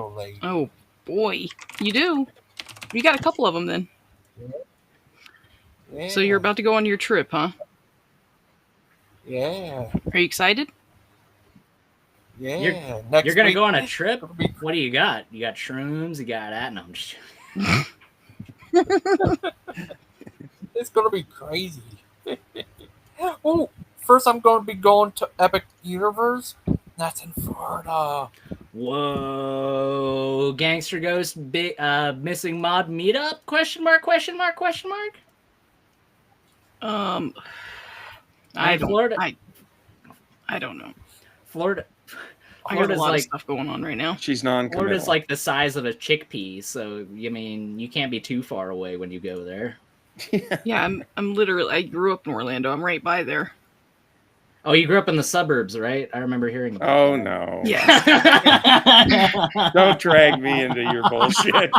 lady. Oh, boy. You do? You got a couple of them, then. Yeah. So you're about to go on your trip, huh? Yeah. Are you excited? Yeah. You're going to go on a trip? What do you got? You got shrooms? You got that? No, I'm just... It's going to be crazy. Oh, first I'm going to be going to Epic Universe. That's in Florida. Whoa. Gangster Ghost missing mod meetup? Question mark, question mark, question mark? I don't know. Florida. I got a lot of stuff going on right now. She's non-committal. Florida's like the size of a chickpea, so I mean you can't be too far away when you go there. Yeah, I'm literally. I grew up in Orlando. I'm right by there. Oh, you grew up in the suburbs, right? I remember hearing about Oh, that. no. Yeah. Don't drag me into your bullshit.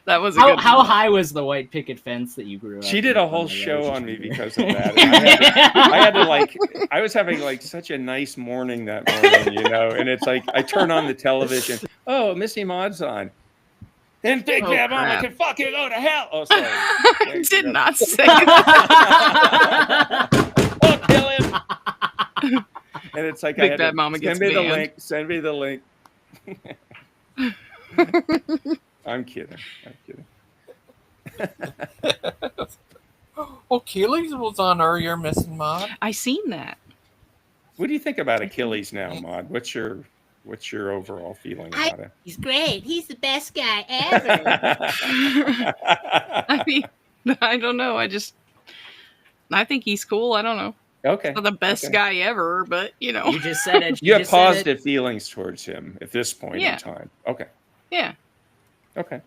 That was how high was the white picket fence that you grew up? She did a whole show on me because of that. I had to like, I was having like such a nice morning that morning, you know, and it's like, I turn on the television. Oh, Missy Mod's on. And Big Bad Mama can fucking go to hell. Oh, sorry. I did not say that. Oh, kill him. And it's like, Big Bad Mama gets banned. Send me the link. I'm kidding. Well, Achilles was on earlier, Missing Mod. I seen that. What do you think about Achilles now, Mod? What's your overall feeling about it? He's great. He's the best guy ever. I mean, I don't know. I think he's cool. I don't know. Okay. Not the best guy ever, but you know. You just said it. You have positive feelings towards him at this point in time. Okay. Yeah. Okay.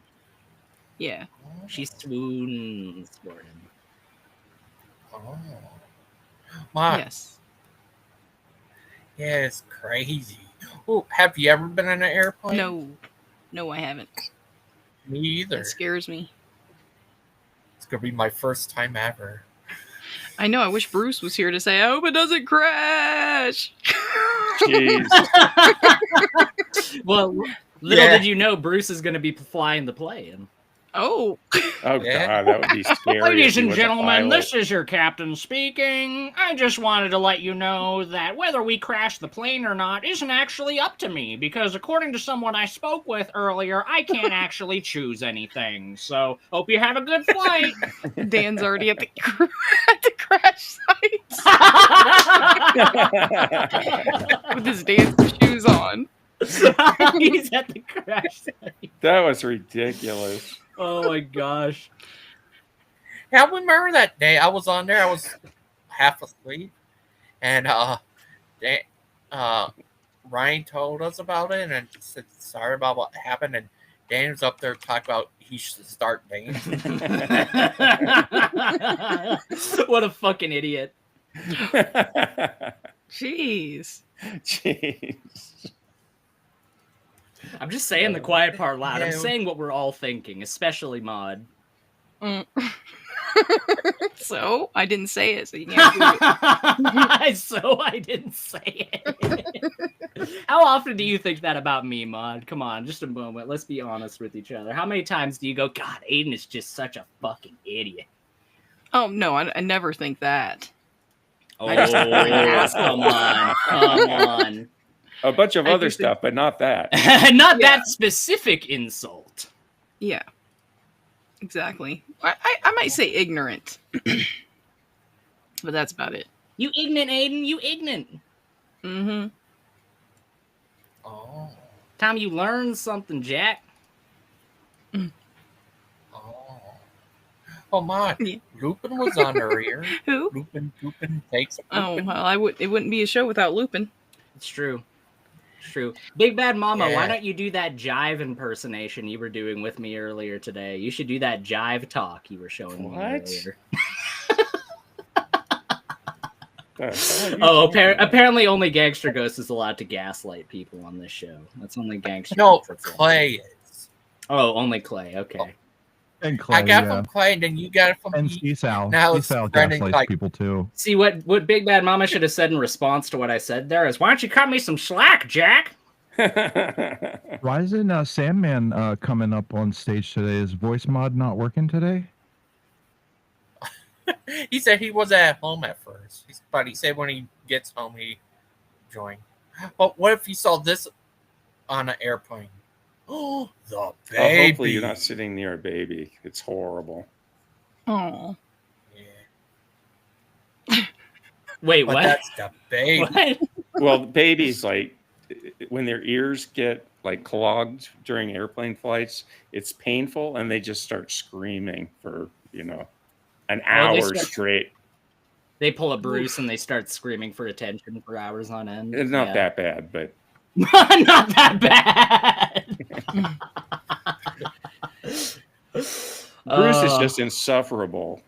Yeah. She swoons for him. Oh. My. Yes. Yeah, it's crazy. Oh, have you ever been in an airplane? No, I haven't. Me either. It scares me. It's gonna be my first time ever. I know. I wish Bruce was here to say, "I hope it doesn't crash." Jeez. Well, little did you know, Bruce is going to be flying the plane. Oh. Oh, God, that would be scary. Ladies and gentlemen, this is your captain speaking. I just wanted to let you know that whether we crash the plane or not isn't actually up to me, because according to someone I spoke with earlier, I can't actually choose anything. So, hope you have a good flight. Dan's already at the crash site. With his dance shoes on. He's at the crash site. That was ridiculous. Oh my gosh. Yeah, I remember that day. I was on there. I was half asleep. And Ryan told us about it and said sorry about what happened. And Dan was up there talking about he should start dancing. What a fucking idiot. Jeez. I'm just saying the quiet part loud. I'm saying what we're all thinking, especially Mod. So I didn't say it, so you can't do it. So I didn't say it. How often do you think that about me, Mod? Come on, just a moment. Let's be honest with each other. How many times do you go, God, Aiden is just such a fucking idiot? Oh, no, I never think that. Oh, come on. A bunch of other stuff, but not that. Not that specific insult. Yeah. Exactly. I might say ignorant. But that's about it. You ignorant, Aiden. You ignorant. Mm-hmm. Oh. Time you learn something, Jack. Oh, my. Yeah. Lupin was on earlier. Who? Lupin takes a Lupin. Oh, well, it wouldn't be a show without Lupin. It's true. True. Big Bad Mama, why don't you do that jive impersonation you were doing with me earlier today? You should do that jive talk you were showing me earlier. Apparently only Gangster Ghost is allowed to gaslight people on this show. That's only Gangster. No, Clay is. Oh, only Clay. Okay. And Clay, I got it from Clay, and then you got it from and Pete. Seasal. Now it's Seasal Brendan, gaslights like- people too. See, what Big Bad Mama should have said in response to what I said there is, why don't you cut me some slack, Jack? Why isn't Sandman coming up on stage today? Is voice mod not working today? He said he was at home at first, but he said when he gets home he join. But what if you saw this on an airplane? Oh, the baby! Oh, hopefully you're not sitting near a baby. It's horrible. Oh. Yeah. Wait, But what? that's the baby. What? Well, babies, like, when their ears get like clogged during airplane flights, it's painful, and they just start screaming for an hour straight. They pull a Bruce and they start screaming for attention for hours on end. It's not that bad, but not that bad. Bruce is just insufferable.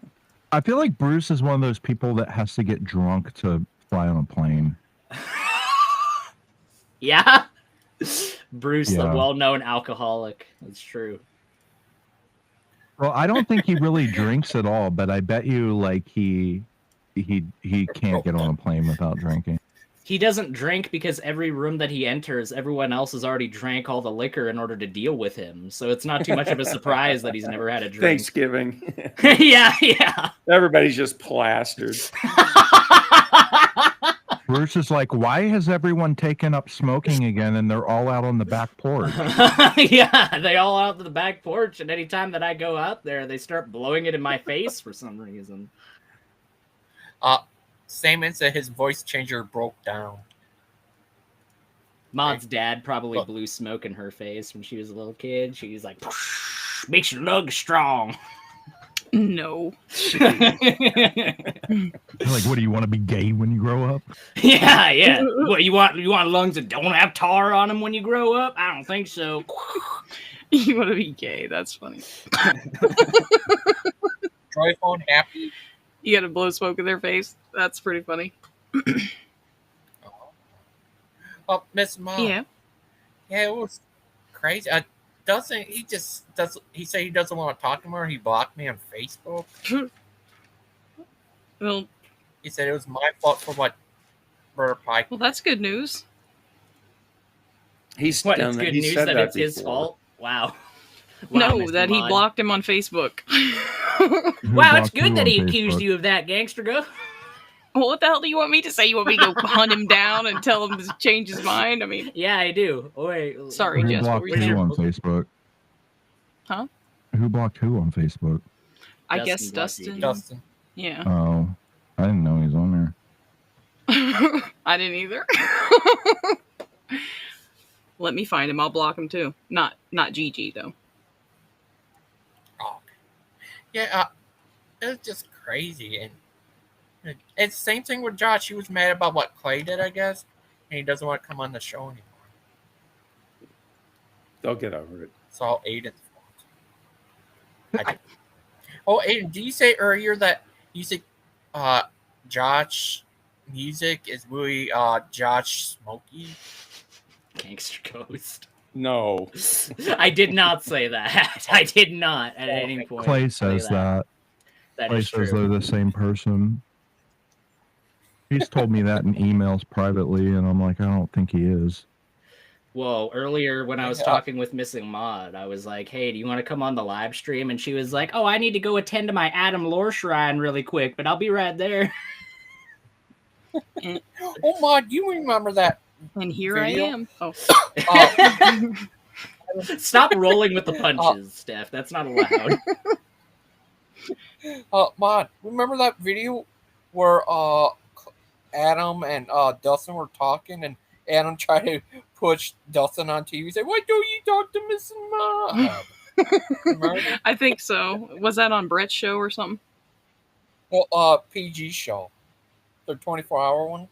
I feel like Bruce is one of those people that has to get drunk to fly on a plane. Yeah? Bruce, the Yeah. well-known alcoholic. That's true. Well, I don't think he really drinks at all, but I bet you like he can't get on a plane without drinking. He doesn't drink because every room that he enters, everyone else has already drank all the liquor in order to deal with him. So it's not too much of a surprise that he's never had a drink. Thanksgiving. Yeah. Everybody's just plastered. Bruce is like, why has everyone taken up smoking again and they're all out on the back porch? Yeah, they all out to the back porch, and anytime that I go out there, they start blowing it in my face for some reason. Sandman said his voice changer broke down. Maud's dad probably blew smoke in her face when she was a little kid. She's like, makes your lungs strong. No. Like, what do you want to be gay when you grow up? Yeah. What you want lungs that don't have tar on them when you grow up? I don't think so. You want to be gay? That's funny. Joyful and happy. You got to blow smoke in their face. That's pretty funny. Oh, Miss Mom. Yeah. Yeah, it was crazy. He said he doesn't want to talk anymore. He blocked me on Facebook. Well, He said it was my fault for what Brother Pike. well, that's good news. He's What, done it's that. good He news said that it's his before. fault? Wow. No, Mr. that he Mod. blocked him on Facebook. Who Wow, it's blocked good who that he on accused Facebook? you of that, Gangster. Go. Well, what the hell do you want me to say? You want me to go hunt him down and tell him to change his mind? I mean, Yeah, I do. Oh, wait. Sorry, Who Jess, what blocked were you who saying? on Facebook? Huh? Who blocked who on Facebook? I Dustin guess blocked Dustin. you. Dustin. Yeah. Oh, I didn't know he's on there. I didn't either. Let me find him. I'll block him too. Not Gigi though. Oh. Yeah, it was just crazy. And it's the same thing with Josh. He was mad about what Clay did, I guess. And he doesn't want to come on the show anymore. They'll get over it. It's all Aiden's fault. Oh, Aiden, did you say earlier that you said Josh music is really Josh Smokey? Gangster Ghost. No. I did not say that. I did not at any point. Clay say says that. That Clay is says true. they're the same person. He's told me that in emails privately, and I'm like, I don't think he is. Whoa, earlier when I was talking with Missing Mod, I was like, hey, do you want to come on the live stream? And she was like, oh, I need to go attend to my Adam Lore Shrine really quick, but I'll be right there. Oh, Mod, you remember that? And here Video? I am. Oh. Stop rolling with the punches, Steph. That's not allowed. Mod, remember that video where Adam and Dustin were talking, and Adam tried to push Dustin on TV and say, why don't you talk to Missing Mod? Remember that? I think so. Was that on Brett's show or something? Well, PG show. The 24-hour one.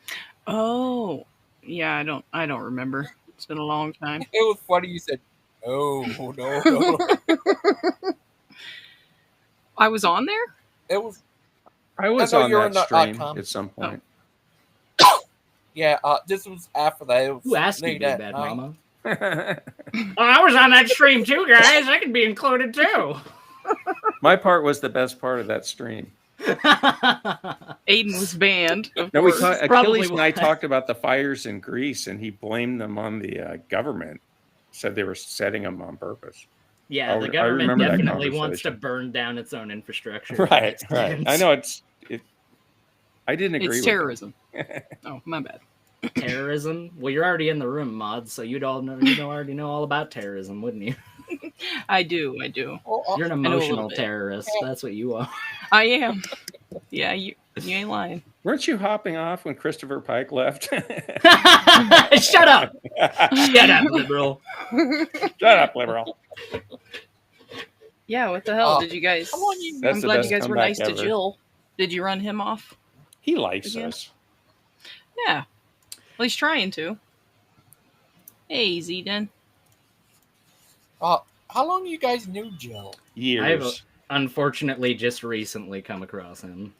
Oh. Yeah, I don't remember. It's been a long time. It was funny. You said, no. I was on there? It was, I was I know on you're that in the, stream com- at some point. yeah, this was after that. It was Who asked you, late Big at Bad night. Mama? Oh, I was on that stream too, guys. I could be included too. My part was the best part of that stream. Aiden was banned. Of No, course. Achilles and I talked about the fires in Greece, and he blamed them on the government. Said they were setting them on purpose. Yeah, the I government remember that definitely wants to conversation. burn down its own infrastructure. Right. I know I didn't agree It's with terrorism. Oh, my bad. Terrorism? Well, you're already in the room, Mod, so you'd already know all about terrorism, wouldn't you? I do. Well, You're an know a little emotional bit. terrorist. That's what you are. I am. Yeah, you ain't lying. Weren't you hopping off when Christopher Pike left? Shut up! Shut up, liberal. Shut up, liberal. Yeah, what the hell? Did you guys... That's I'm the glad best you guys were comeback nice to ever. Jill. Did you run him off? He likes Again? us. Yeah. Well, he's trying to. Hey, Zeden. how long you guys knew Jill? Years. I've unfortunately just recently come across him.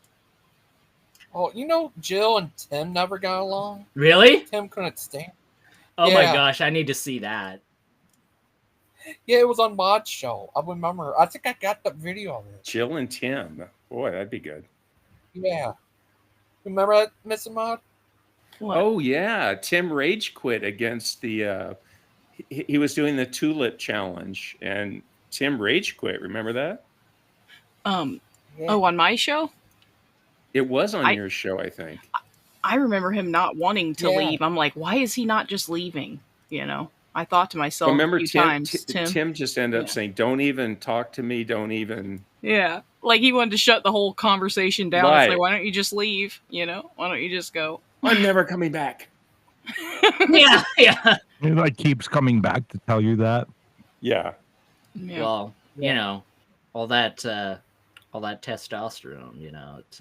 Oh, you know Jill and Tim never got along. Really? Tim couldn't stand. Oh my Yeah. gosh, I need to see that. Yeah, it was on Mod Show. I remember. I think I got the video of it. Jill and Tim. Boy, that'd be good. Yeah. Remember that, Mr. Mod? What? Oh yeah, Tim rage quit against the. He was doing the tulip challenge, and Tim rage quit. Remember that? Yeah. Oh, on my show? It was on I- your show, I think. I remember him not wanting to Yeah. leave. I'm like, why is he not just leaving? You know? I thought to myself Remember, a few times, Tim just ended up Yeah. saying, "Don't even talk to me. Don't even." Yeah. Like he wanted to shut the whole conversation down. It's Right. like, why don't you just leave? You know? Why don't you just go? I'm never coming back. Yeah, yeah. He like keeps coming back to tell you that. Yeah. Yeah. Well, you know, all that testosterone, you know, it's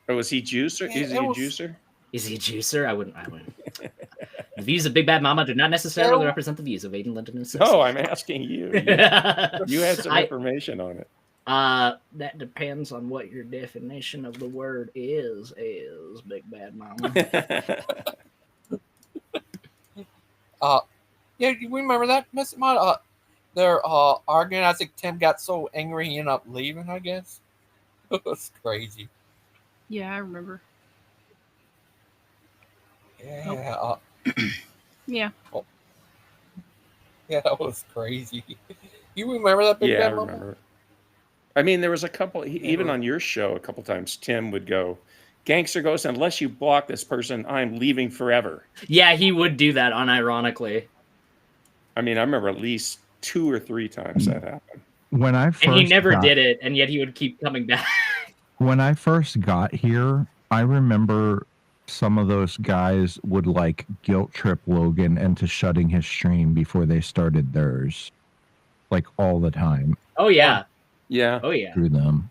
Oh, is he juicer? Yeah, Is he it a was- juicer? Is he a juicer? I wouldn't. The views of Big Bad Mama do not necessarily No. represent the views of Aiden Linton and No, I'm asking you. You had some I- information on it. That depends on what your definition of the word is Big Bad Mama. Yeah, you remember that, Mr. Mod? They're arguing. I think Tim got so angry he ended up leaving, I guess. It was crazy. Yeah, I remember. Yeah. Yeah. Yeah, that was crazy. You remember that, Big Yeah, I Bad Mama? remember. I mean, there was a couple, even Yeah. on your show, a couple times, Tim would go, Gangster goes, unless you block this person, I'm leaving forever. Yeah, he would do that unironically. I mean, I remember at least 2 or 3 times that happened. When I first And he never got- did it, and yet he would keep coming back. When I first got here, I remember some of those guys would like guilt trip Logan into shutting his stream before they started theirs, like all the time Oh yeah. Yeah. Oh yeah. through them.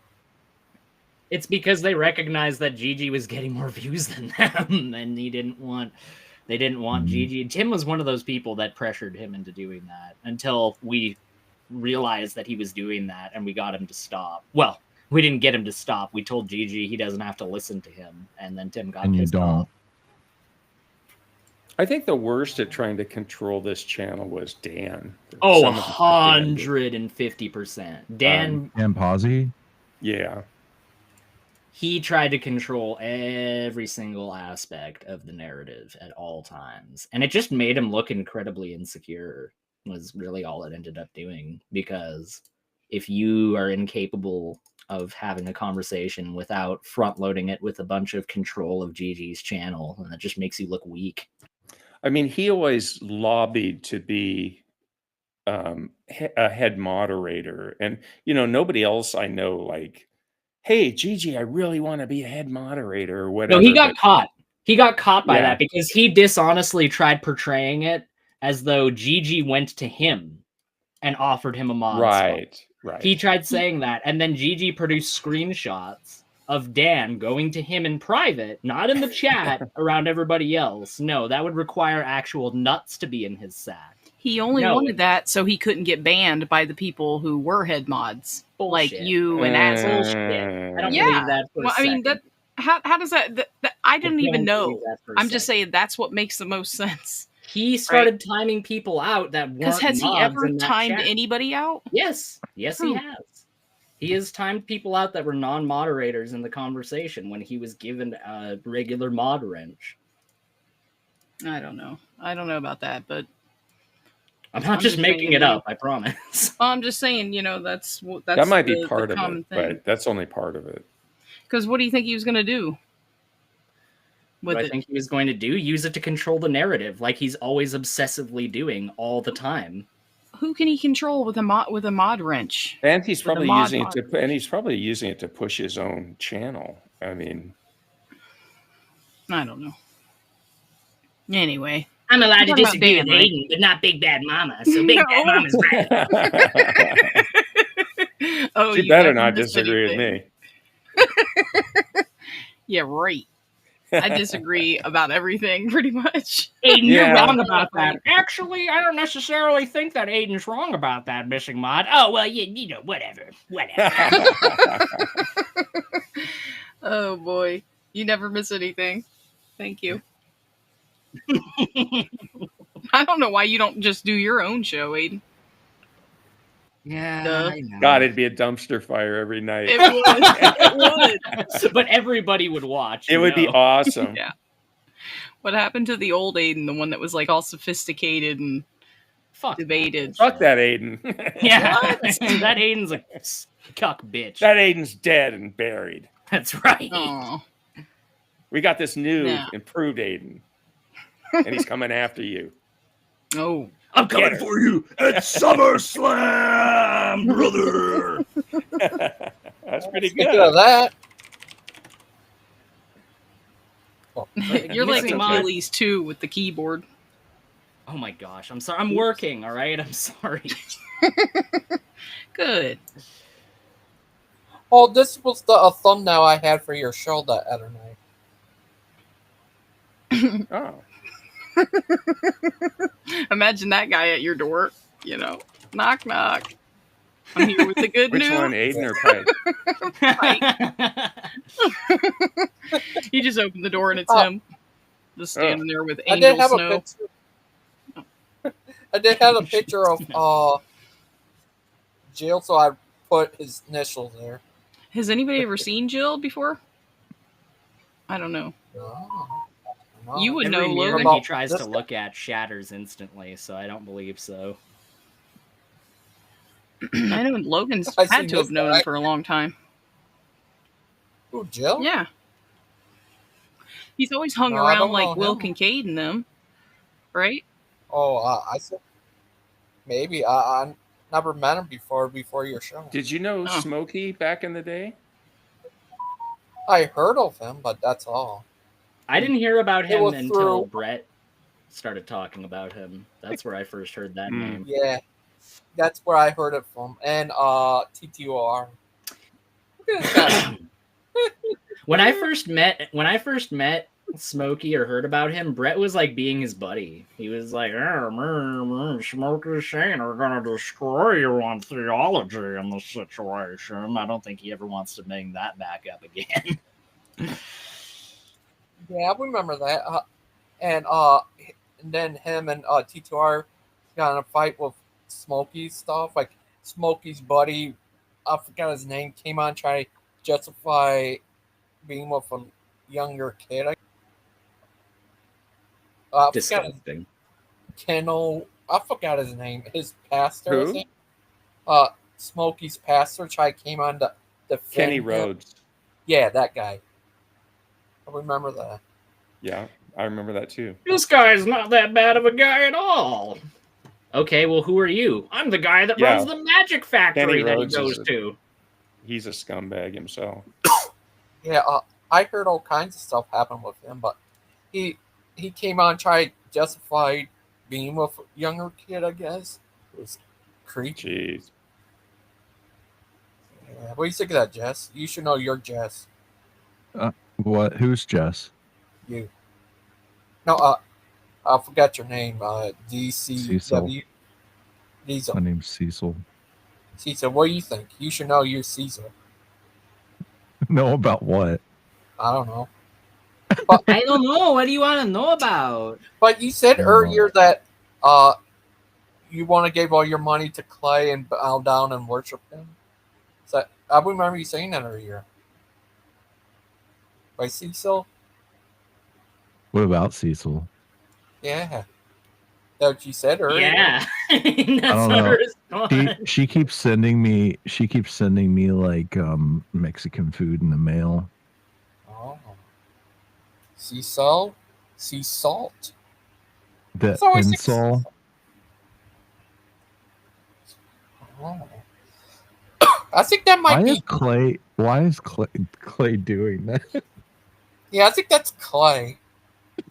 It's because they recognized that Gigi was getting more views than them, and they didn't want Gigi. And Tim was one of those people that pressured him into doing that until we realized that he was doing that, and we got him to stop. Well, we didn't get him to stop. We told Gigi he doesn't have to listen to him, and then Tim got And you pissed don't. off. I think the worst at trying to control this channel was Dan. Oh, Some of the stuff Dan did. 150%. Dan, And Posy, Yeah. he tried to control every single aspect of the narrative at all times. And it just made him look incredibly insecure, was really all it ended up doing. Because if you are incapable of having a conversation without front loading it with a bunch of control of Gigi's channel, and that just makes you look weak. I mean, he always lobbied to be a head moderator. And, you know, nobody else I know, like, hey, Gigi, I really want to be a head moderator or whatever. No, he got but- caught. He got caught by Yeah. that because he dishonestly tried portraying it as though Gigi went to him and offered him a mod spot. Right. Right. He tried saying that, and then Gigi produced screenshots of Dan going to him in private, not in the chat around everybody else. No, that would require actual nuts to be in his sack. He only No. wanted that so he couldn't get banned by the people who were head mods, like Bullshit. you and Asshole. I don't Yeah. believe that. For a Well, I mean, second. how does that I didn't I even don't know. believe that for a I'm just second. saying that's what makes the most sense. He started timing people out that weren't Because has he mods ever in that timed chat. anybody out? Yes, he Who? has. He has timed people out that were non-moderators in the conversation when he was given a regular mod wrench. I don't know. I don't know about that, but I'm not just making saying, it up, I promise. I'm just saying, that's That might be the part of common it, thing. but that's only part of it. Because what do you think he was going to do? What I think he was going to do? Use it to control the narrative, like he's always obsessively doing all the time. Who can he control with a mod wrench? And he's probably using it to push his own channel. I mean, I don't know. Anyway, I'm allowed to disagree with right? Aiden, but not Big Bad Mama. So Big Bad Mama's right. Oh, you better not disagree with me. Yeah, right. I disagree about everything, pretty much. Aiden, you're wrong about that. Actually, I don't necessarily think that Aiden's wrong about that, Missing Mod. Oh, well, you know, whatever. Oh, boy. You never miss anything. Thank you. I don't know why you don't just do your own show, Aiden. Yeah, I know. God, it'd be a dumpster fire every night. It would. It would. But everybody would watch. It would be awesome. Yeah. What happened to the old Aiden, the one that was like all sophisticated and debated? Fuck that Aiden. Yeah. That Aiden's a cuck bitch. That Aiden's dead and buried. That's right. Oh. We got this new, improved Aiden. And he's coming after you. Oh. I'm coming for you at SummerSlam, brother. That's pretty Speaking good. of that, You're like Achilles too with the keyboard. Oh my gosh, I'm sorry. I'm working, all right? I'm sorry. Good. oh, this was the thumbnail I had for your show that other night. Oh. Imagine that guy at your door, knock, knock. I'm here with the good Which news. one, Aiden or Pike? You just open the door and it's him. Just standing there with I did angel have snow. a picture. I did have a picture of Jill, so I put his initials there. Has anybody ever seen Jill before? I don't know. No. You would Every know, mirror Logan. he tries to look at shatters instantly, so I don't believe so. I know Logan's I had seen to have this known guy. him for a long time. Who, Jill? Yeah. He's always hung No, I around don't like know Will him. Kincaid and them, right? Oh, I said maybe. I never met him before your show. Did you know Smokey back in the day? I heard of him, but that's all. I didn't hear about him was until through- Brett started talking about him. That's where I first heard that name. Yeah, that's where I heard it from. And TTOR. Look at this guy. When I first met Smokey or heard about him, Brett was like being his buddy. He was like, Smokey Shane are gonna destroy you on theology in this situation. I don't think he ever wants to bring that back up again. Yeah, I remember that. And then him and TTR got in a fight with Smokey's stuff. Like Smokey's buddy, I forgot his name, came on trying to justify being with a younger kid. I forgot his Disgusting. Kennel. I forgot his name. His pastor. Who? I think. Smokey's pastor came on to defend Kenny him. Rhodes. Yeah, that guy. I remember that. Yeah, I remember that too. This guy's not that bad of a guy at all. Okay, well, who are you? I'm the guy that runs the magic factory Kenny that he Rhodes goes to. He's a scumbag himself. Yeah, I heard all kinds of stuff happen with him, but he came on trying to justify being with a younger kid, I guess. It was creepy. Jeez. Yeah, what do you think of that, Jess? You should know you're Jess. What? Who's Jess? You. No, I forgot your name. DCW. Diesel. My name's Cecil. Cecil, what do you think? You should know you're Cecil. Know about what? I don't know. I don't know. What do you want to know about? But you said earlier that you want to give all your money to Clay and bow down and worship him. So I remember you saying that earlier. By Cecil? What about Cecil? Yeah. That's what you said earlier. Yeah, that's don't not know. a response. She keeps sending me like Mexican food in the mail. Oh. Sea salt? Sea salt? The It's always insult. Oh. I think that might be Why is Clay doing that? Yeah, I think that's Clay.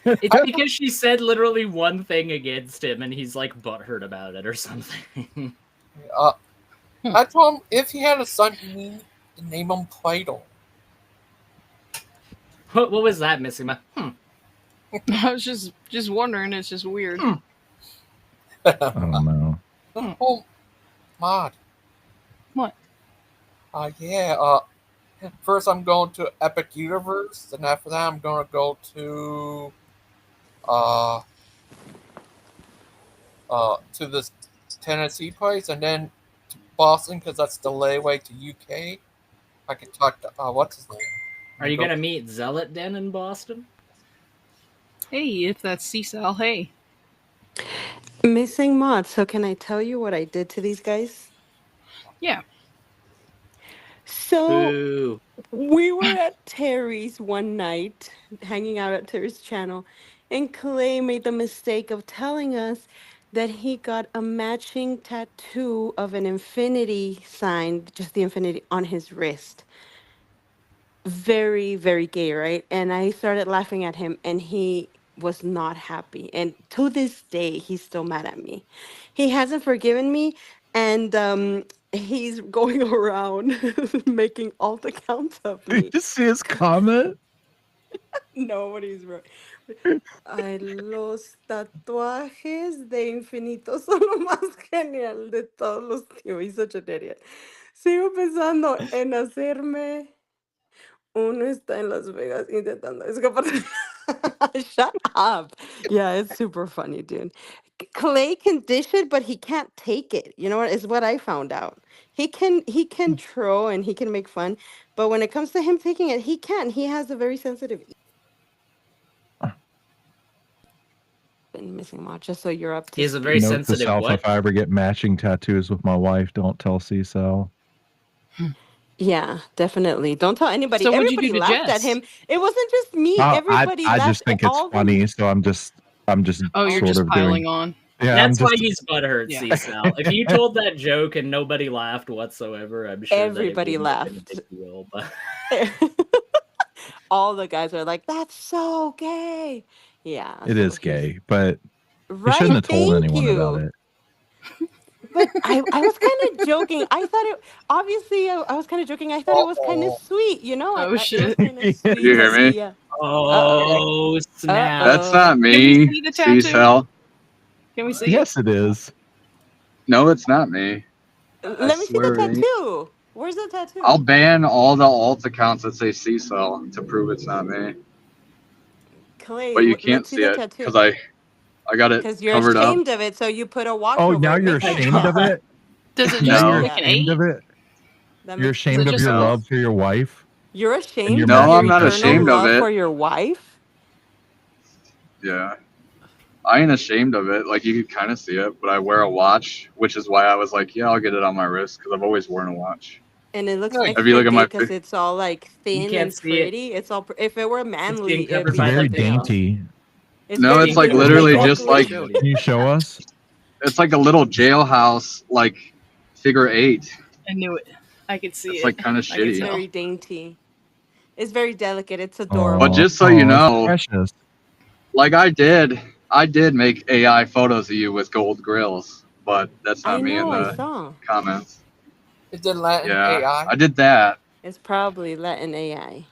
It's because she said literally one thing against him, and he's like butthurt about it or something. I told him if he had a son, he needed to name him Plato. What was that, Missy? I was just wondering. It's just weird. I don't know. Oh, Mod. What? Yeah. First, I'm going to Epic Universe, and after that, I'm going to go to this Tennessee place, and then to Boston because that's the layaway to UK. I can talk to what's his name? Are you gonna meet Zealot Den in Boston? Hey, if that's Cecil, hey. Missing Mod, so can I tell you what I did to these guys? Yeah. So Ooh. we were at Terry's one night, hanging out at Terry's channel, and Clay made the mistake of telling us that he got a matching tattoo of an infinity sign, just the infinity, on his wrist. Very, very gay, right? And I started laughing at him, and he was not happy. And to this day, he's still mad at me. He hasn't forgiven me, and he's going around making alt accounts of Did me. you see his comment? Nobody's right. Ay, los tatuajes de infinito son lo más genial de todos los tiempos. He's such an idiot. Sigo pensando en hacerme. Uno está en Las Vegas intentando escapar. Shut up. Yeah, it's super funny, dude. Clay can dish it, but he can't take it. You know what? Is what I found out. He can troll and he can make fun, but when it comes to him taking it, he can't. He has a very sensitive. Been missing much, just so you're up to. He has a very Note to sensitive self: what? if I ever get matching tattoos with my wife, don't tell Cecil. Yeah, definitely. Don't tell anybody. So what'd you Everybody do to laughed at Jess? him. It wasn't just me. Everybody I laughed. just think it's all the- funny, so I'm just Oh, you're sort just of piling doing. on. Yeah, That's I'm why just. he's butthurt, Yeah. Cecil. If you told that joke and nobody laughed whatsoever, I'm sure Everybody that it wouldn't have been a laughed. big deal, but All the guys are like, "That's so gay." Yeah, It so is gay, but you Right? shouldn't have told Thank anyone about you. it. But I was kind of joking. I thought it. Obviously, I was kind of joking. I thought it was kind of sweet. You know, Oh, it was shit. kind of sweet. You hear to me? see, oh snap! That's not Can we me. see the tattoo? Cecil. Can we see it? Yes, it is. No, it's not me. Let me see the swear it ain't. tattoo. Where's the tattoo? I'll ban all the alt accounts that say Cecil to prove it's not me. Clay, But you can't let's see see the it tattoo. because I got it Because you're covered up. ashamed of it, so you put a watch Oh, over now it. you're Make that ashamed of count. it. Does it No. just Make look that- like an Ashamed 8? of it. that You're makes ashamed of just your no. love for your wife. You're ashamed you're of No, your I'm not eternal ashamed of love it. for your wife. Yeah. I ain't ashamed of it. Like, you could kind of see it, but I wear a watch, which is why I was like, yeah, I'll get it on my wrist because I've always worn a watch. And it looks No, If you look extra at my gay because it's all like thin can't and see it. pretty. It's all. If it were manly, covered it'd It's be by the very something else. dainty. It's No, very it's like dainty. literally Like, just ugly. like Can you show us? it's like a little jailhouse, like figure 8. I knew it. I could see It's it. like kind of I can It's shitty. tell. very dainty. It's very delicate. It's adorable. But just so you it's know, precious. like I did make AI photos of you with gold grills, but that's I not me in know. I the saw. comments. Is it Latin Yeah, AI? I did that. It's probably Latin AI.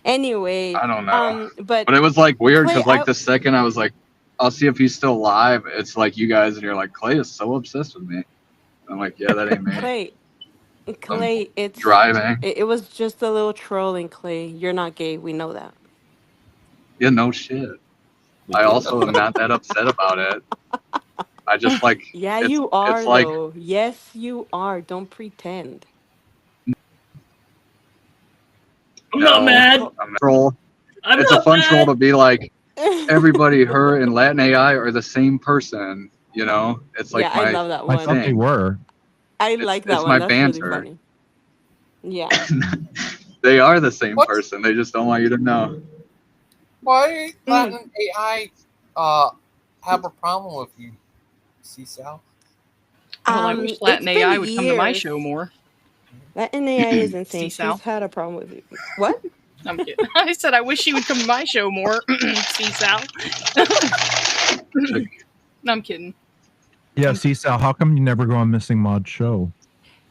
Anyway, I don't know, but but it was like weird Clay, because like the second I was like, I'll see if he's still alive. It's like you guys, and you're like, Clay is so obsessed with me. I'm like, yeah, that ain't me. Clay, it's Driving. it was just a little trolling, Clay. You're not gay. We know that. Yeah, no shit. I also am not that upset about it. I just like. Yeah, it's you are it's like though. Yes, you are. Don't pretend. I'm not mad. I'm not troll. I'm It's a not fun troll mad. to be like everybody, her and Latin AI are the same person. You know, it's Yeah, like I my love that I one. thought they thing. were. I like that It's one. my That's really banter. funny. Yeah. They are the same What? person. They just don't want you to know. Why Latin AI have a problem with you, C-Sal? Well, I wish It's Latin been AI would come to my years. show more. Latin AI is insane. See-Sal. She's had a problem with you. What? I'm kidding. I said I wish she would come to my show more. See, Sal. I'm kidding. Yeah, C-Sal, how come you never go on Missing Mod show?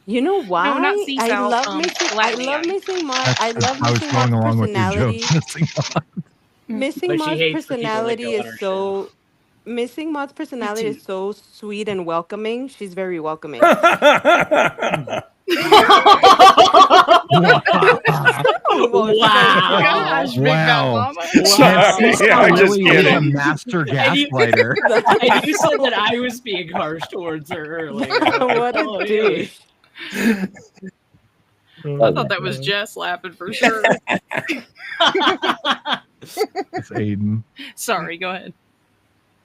You know why? No, not I C-Sal. love missing. I Latin love AI. missing Mod. I love I was missing going Mod's along with your joke. personality. Missing Mod. Missing But she Mod's hates the people that personality go on is her so. Missing Mod's personality is so sweet and welcoming. She's very welcoming. Gosh, Big Fat Mama. Sorry, I just really is a kidding. master gaslighter. And you said that I was being harsh towards her earlier. What a douche. I thought that was Jess laughing for sure. It's Aiden. Sorry, go ahead.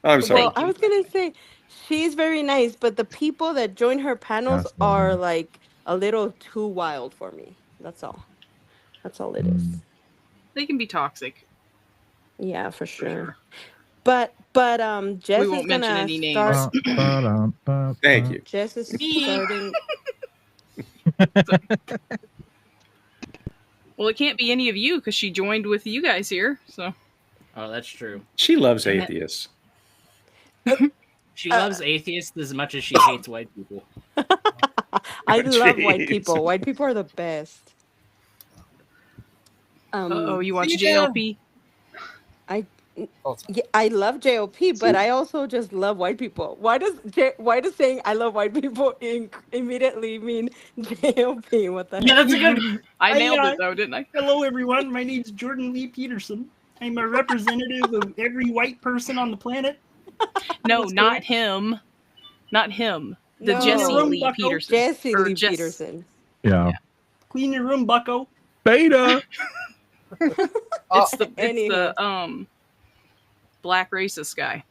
I'm sorry. Well, I was gonna say she's very nice, but the people that join her panels That's are lovely. like a little too wild for me. That's all. That's all it is. They can be toxic. Yeah, for sure. But Jess We is won't mention gonna any start. names. Thank you. Jess is starting. Well, it can't be any of you because she joined with you guys here. So. Oh, that's true. She loves atheists. She loves atheists as much as she hates white people. I love white Jeez. people. White people are the best. Oh, you watch See, JLP? Yeah, I love JOP, but I also just love white people. Why does saying I love white people immediately mean JOP? What the heck? Yeah, that's a good. I nailed it though, didn't I? Hello, everyone. My name's Jordan Lee Peterson. I'm a representative of every white person on the planet. No, Let's not go. him. Not him. The No. Jesse Room, Lee bucko. Peterson. Jesse Or Lee Jess- Peterson. Yeah. Clean your room, bucko. Beta. It's the Anywho. black racist guy.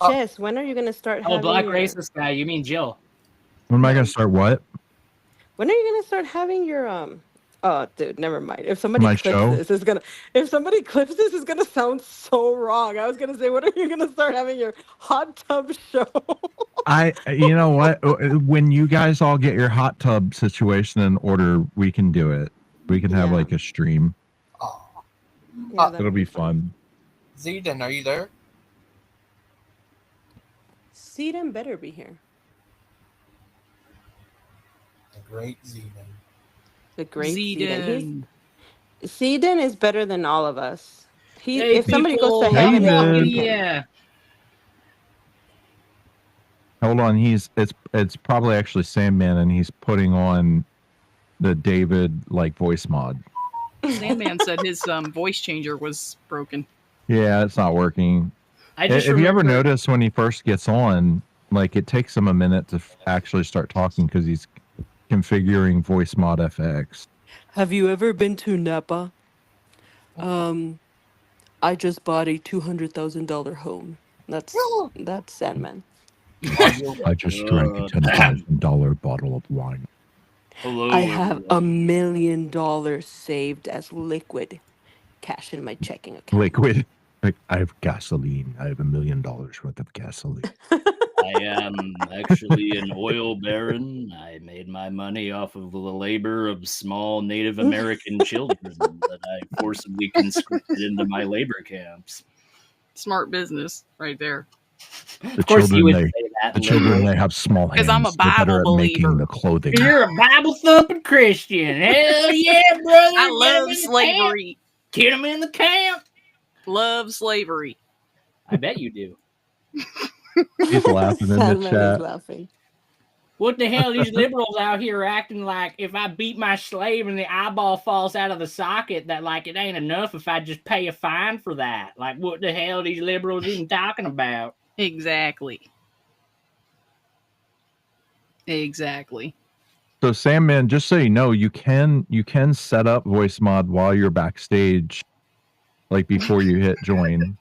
Jess, when are you gonna start? Oh, having black your... racist guy. You mean Jill? When am I gonna start what? When are you gonna start having your Oh, dude, never mind. If somebody My clips show? this, it's gonna sound so wrong. I was gonna say, when are you gonna start having your hot tub show? You know what? When you guys all get your hot tub situation in order, we can do it. We can have like a stream. Yeah, It'll be fun. Zeden, are you there? Zeden better be here. The great Zeden. The great Zeden. Zeden is better than all of us. Hey, if somebody goes to people. heaven, Hey, it will man. be him. Yeah. Hold on, it's probably actually Sandman, and he's putting on the David voice mod. Sandman said his voice changer was broken. Yeah, it's not working. Have you ever noticed when he first gets on, it takes him a minute to actually start talking because he's configuring voice mod FX. Have you ever been to Napa? I just bought a $200,000 home. That's Sandman. I just drank a $10,000 bottle of wine. Hello. I have $1 million saved as liquid cash in my checking account. Liquid. I have gasoline. I have $1 million worth of gasoline. I am actually an oil baron. I made my money off of the labor of small Native American children that I forcibly conscripted into my labor camps. Smart business right there. The children, they have small hands. 'Cause I'm a They're better Bible at making believer. the clothing. You're a Bible thumping Christian. Hell yeah, brother. I love slavery. Get them in the camp. Love slavery. I bet you do. He's laughing in the Sandman is chat. laughing. What the hell? These liberals out here acting like if I beat my slave and the eyeball falls out of the socket, that like it ain't enough if I just pay a fine for that. Like, what the hell are these liberals even talking about? Exactly. So Sandman, just so you know, you can set up voice mod while you're backstage, like before you hit join.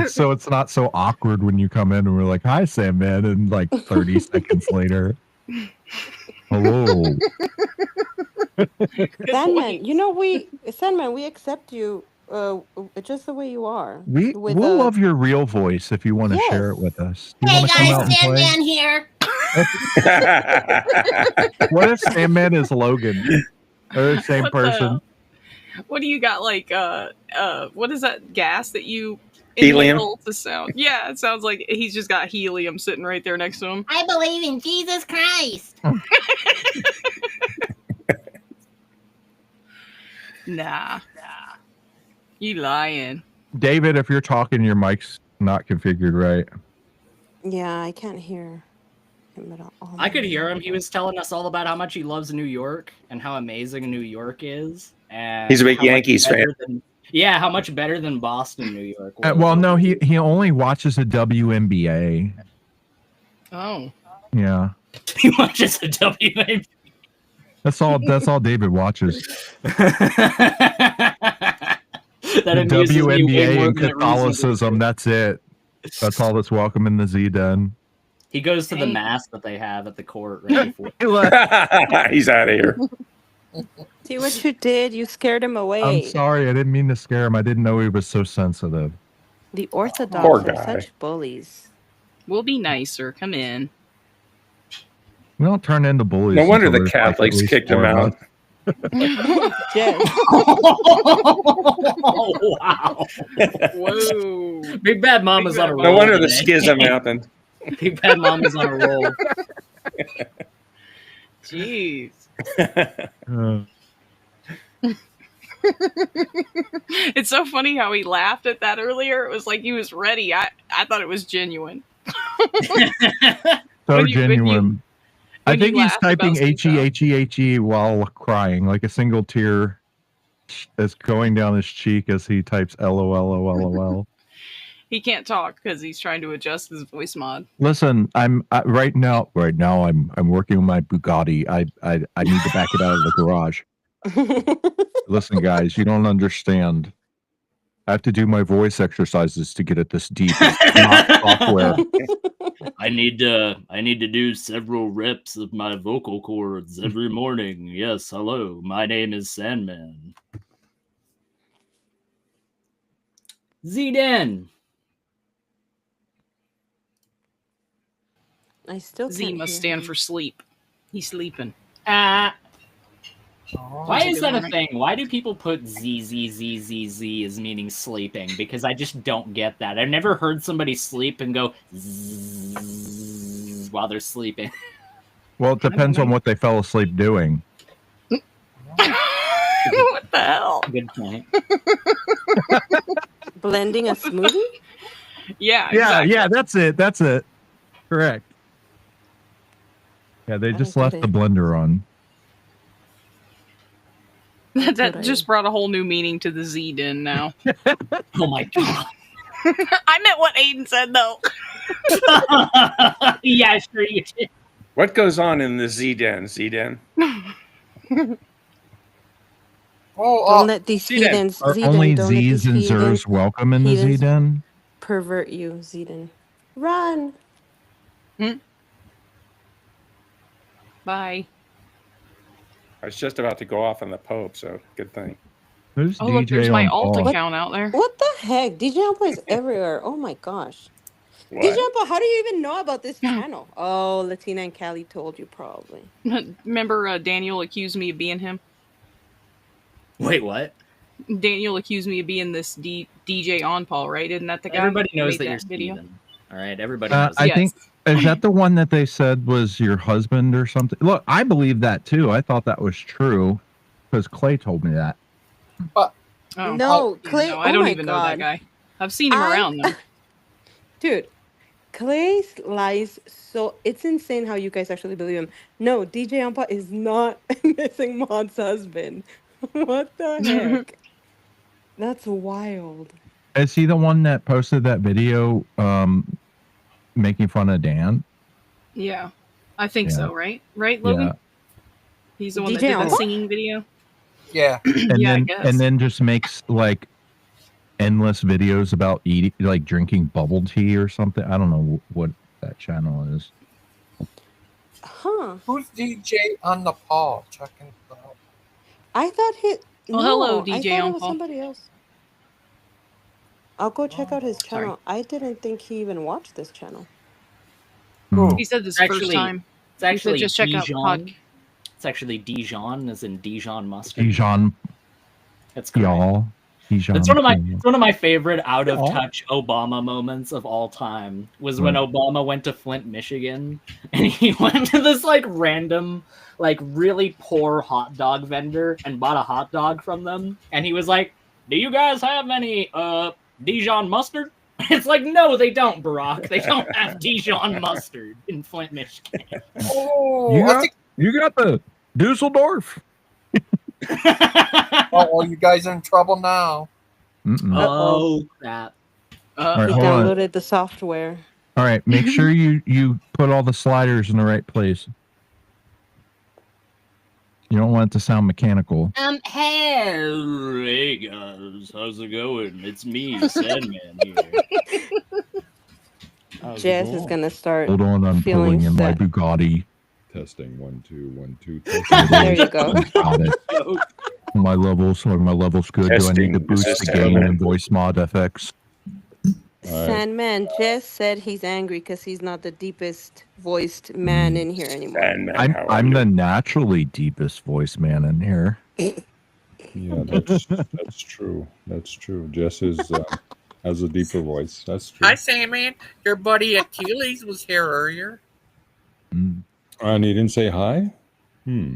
So it's not so awkward when you come in and we're like, "Hi, Sandman," and like 30 seconds later, hello. Sandman, we accept you just the way you are. We'll love your real voice if you want to share it with us. Do you Hey want to come out guys, and play? Sandman here. What if Sandman is Logan? They're the same What person. What do you got? Like, what is that gas that you Helium. inhale to sound? Yeah, it sounds like he's just got helium sitting right there next to him. I believe in Jesus Christ. Nah. You lying. David, if you're talking, your mic's not configured right. Yeah, I can't hear him at all. I could hear him. He was telling us all about how much he loves New York and how amazing New York is. And He's a big how much Yankees fan. Yeah, how much better than Boston, New York. Well, no, he only watches the WNBA. Oh. Yeah. He watches the WNBA. That's all David watches. That The amuses me way WNBA more and than it Catholicism, reasonably that's it. That's all that's welcome in the Z-Den. He goes to the mass that they have at the court right before. He's out of here. See what you did? You scared him away. I'm sorry, I didn't mean to scare him. I didn't know he was so sensitive. The Orthodox Poor are guy. such bullies. We'll be nicer. Come in. We don't turn into bullies. No wonder until the there's, like, at Catholics least kicked him 4 of out. us. Jess. Oh, wow. Whoa. Big Bad Mama's on a roll. No wonder the today. schism happened. Big Bad Mama's on a roll. Jeez. It's so funny how he laughed at that earlier. It was like he was ready. I thought it was genuine. So When you- genuine. I when you think he's laughed about typing some stuff. H-E-H-E-H-E while crying, like a single tear is going down his cheek as he types LOL. He can't talk because he's trying to adjust his voice mod. Listen, I'm right now I'm working on my Bugatti. I need to back it out of the garage. Listen, guys, you don't understand. I have to do my voice exercises to get it this deep. It's not software. I need to do several reps of my vocal cords every morning. Yes, hello. My name is Sandman. Z-Den. I still Z can't must hear stand him. for sleep. He's sleeping. Why is that a thing? Why do people put Z as meaning sleeping? Because I just don't get that. I've never heard somebody sleep and go zzz while they're sleeping. Well, it depends on what they fell asleep doing. What the hell? Good point. Blending a smoothie? Yeah, Yeah, exactly. that's it. Correct. Yeah, they I just don't left get the it. blender on. That's That what just brought a whole new meaning to the Z-Den now. Oh my god. I meant what Aiden said, though. Yeah, sure you did. What goes on in the Z-Den? Z-Den? Don't let these Z-Den. heathens, Are Zeden, only don't let these Z's and heathens Zers welcome in the heathens- Z-Den? pervert you, Zeden. Run! Bye. I was just about to go off on the Pope, so good thing. Who's Oh, look, DJ there's my on alt Paul? account out there. What the heck? DJ Alpha is everywhere. Oh my gosh. What? DJ Alpha, how do you even know about this channel? Oh, Latina and Cali told you probably. Remember Daniel accused me of being him? Wait, what? Daniel accused me of being this DJ on Paul, right? Isn't that the guy? Everybody who knows made that you're video? Steven. All right, everybody knows. I Yes. think, is that the one that they said was your husband or something? Look, I believe that too. I thought that was true because Clay told me that. Oh, No, yeah, Clay- no, I oh don't my even know that God. guy. I've seen him around them. Dude, Clay lies so it's insane how you guys actually believe him. No, DJ Ampa is not missing Mod's husband. What the heck? That's wild. Is he the one that posted that video making fun of Dan? Yeah, I think Yeah. so. Right, Logan. Yeah. He's the one that DJ did that Ampa? singing video. Yeah. And Yeah, I then guess. and then just makes like endless videos about eating, like drinking bubble tea or something. I don't know what that channel is. Huh. Who's DJ on the paw? Checking it out. I thought he Well, hello, I DJ thought it was Ampa. somebody else. I'll go check out his Sorry. channel. I didn't think he even watched this channel. Hmm. He said this Actually, first time. It's actually just check out the Dijon. podcast. It's actually Dijon, as in Dijon mustard. Dijon, That's correct. y'all. Dijon. It's one of my favorite out of touch Obama moments of all time was when Obama went to Flint, Michigan, and he went to this like random, like really poor hot dog vendor and bought a hot dog from them, and he was like, "Do you guys have any Dijon mustard?" It's like, no, they don't, Barack. They don't have Dijon mustard in Flint, Michigan. Oh, you got the Dusseldorf. You guys are in trouble now. Oh crap! All right, He hold on. downloaded the software. All right, make sure you put all the sliders in the right place. You don't want it to sound mechanical. Hey guys, how's it going? It's me, Sandman here. Jess is gonna start. Hold on, I'm feeling pulling in my set. Bugatti. Testing 1 2 1 2. There you go. Got it. My levels good. Do I need to Testing. boost the gain and voice mod FX? Sandman, Jess said he's angry because he's not the deepest voiced man in here anymore. Sandman, I'm the naturally deepest voice man in here. Yeah, that's true. That's true. Jess has a deeper voice. That's true. Hi, Sandman. Your buddy Achilles was here earlier. Mm. And he didn't say hi? Hmm.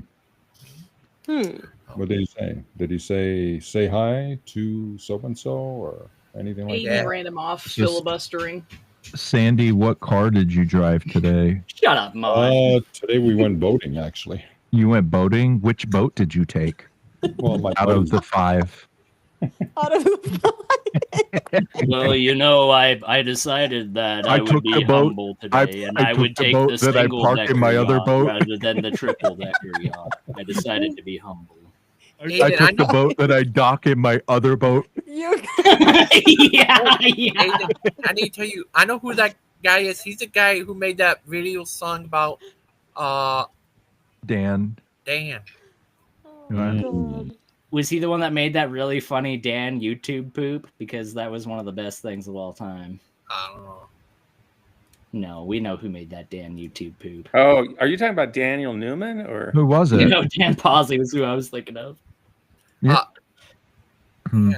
What did he say? Did he say hi to so-and-so or anything like He that? ran him off Just- filibustering. Sandy, what car did you drive today? Shut up, Mom. Today we went boating, actually. You went boating? Which boat did you take? Well, my Out of buddies- the 5. Out of the Well, you know, I decided that I I would took be the boat- humble today, and I took would the take boat the that I single parked in decker my other yacht boat. rather than the triple decker yacht. I decided to be humble. I Aiden, took the know- boat that I dock in my other boat. You yeah. Aiden, I need to tell you, I know who that guy is. He's the guy who made that video song about Dan. Dan. Oh my God. Was he the one that made that really funny Dan YouTube poop? Because that was one of the best things of all time. I don't know. No, we know who made that Dan YouTube poop. Oh, are you talking about Daniel Newman or? Who was it? You know, Dan Posey was who I was thinking of. Hmm.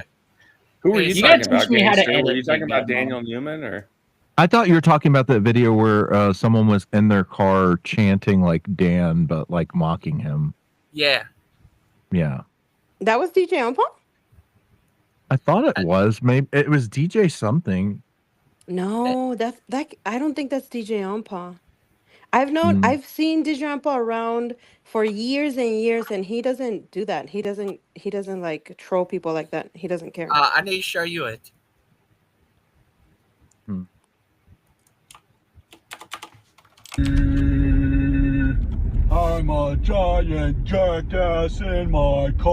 Who were you You gotta talking about? teach me how to Gangster? Were edit you talking like about that, Mom. Daniel Newman or? I thought you were talking about that video where someone was in their car chanting like Dan, but like mocking him. Yeah. Yeah. That was DJ Ampa? I thought it was. Maybe it was DJ something. No, that I don't think that's DJ Ampa. I've seen DJ Ampa around for years and years, and he doesn't do that. He doesn't like troll people like that. He doesn't care. I need to show you it. I'm a giant jackass in my car.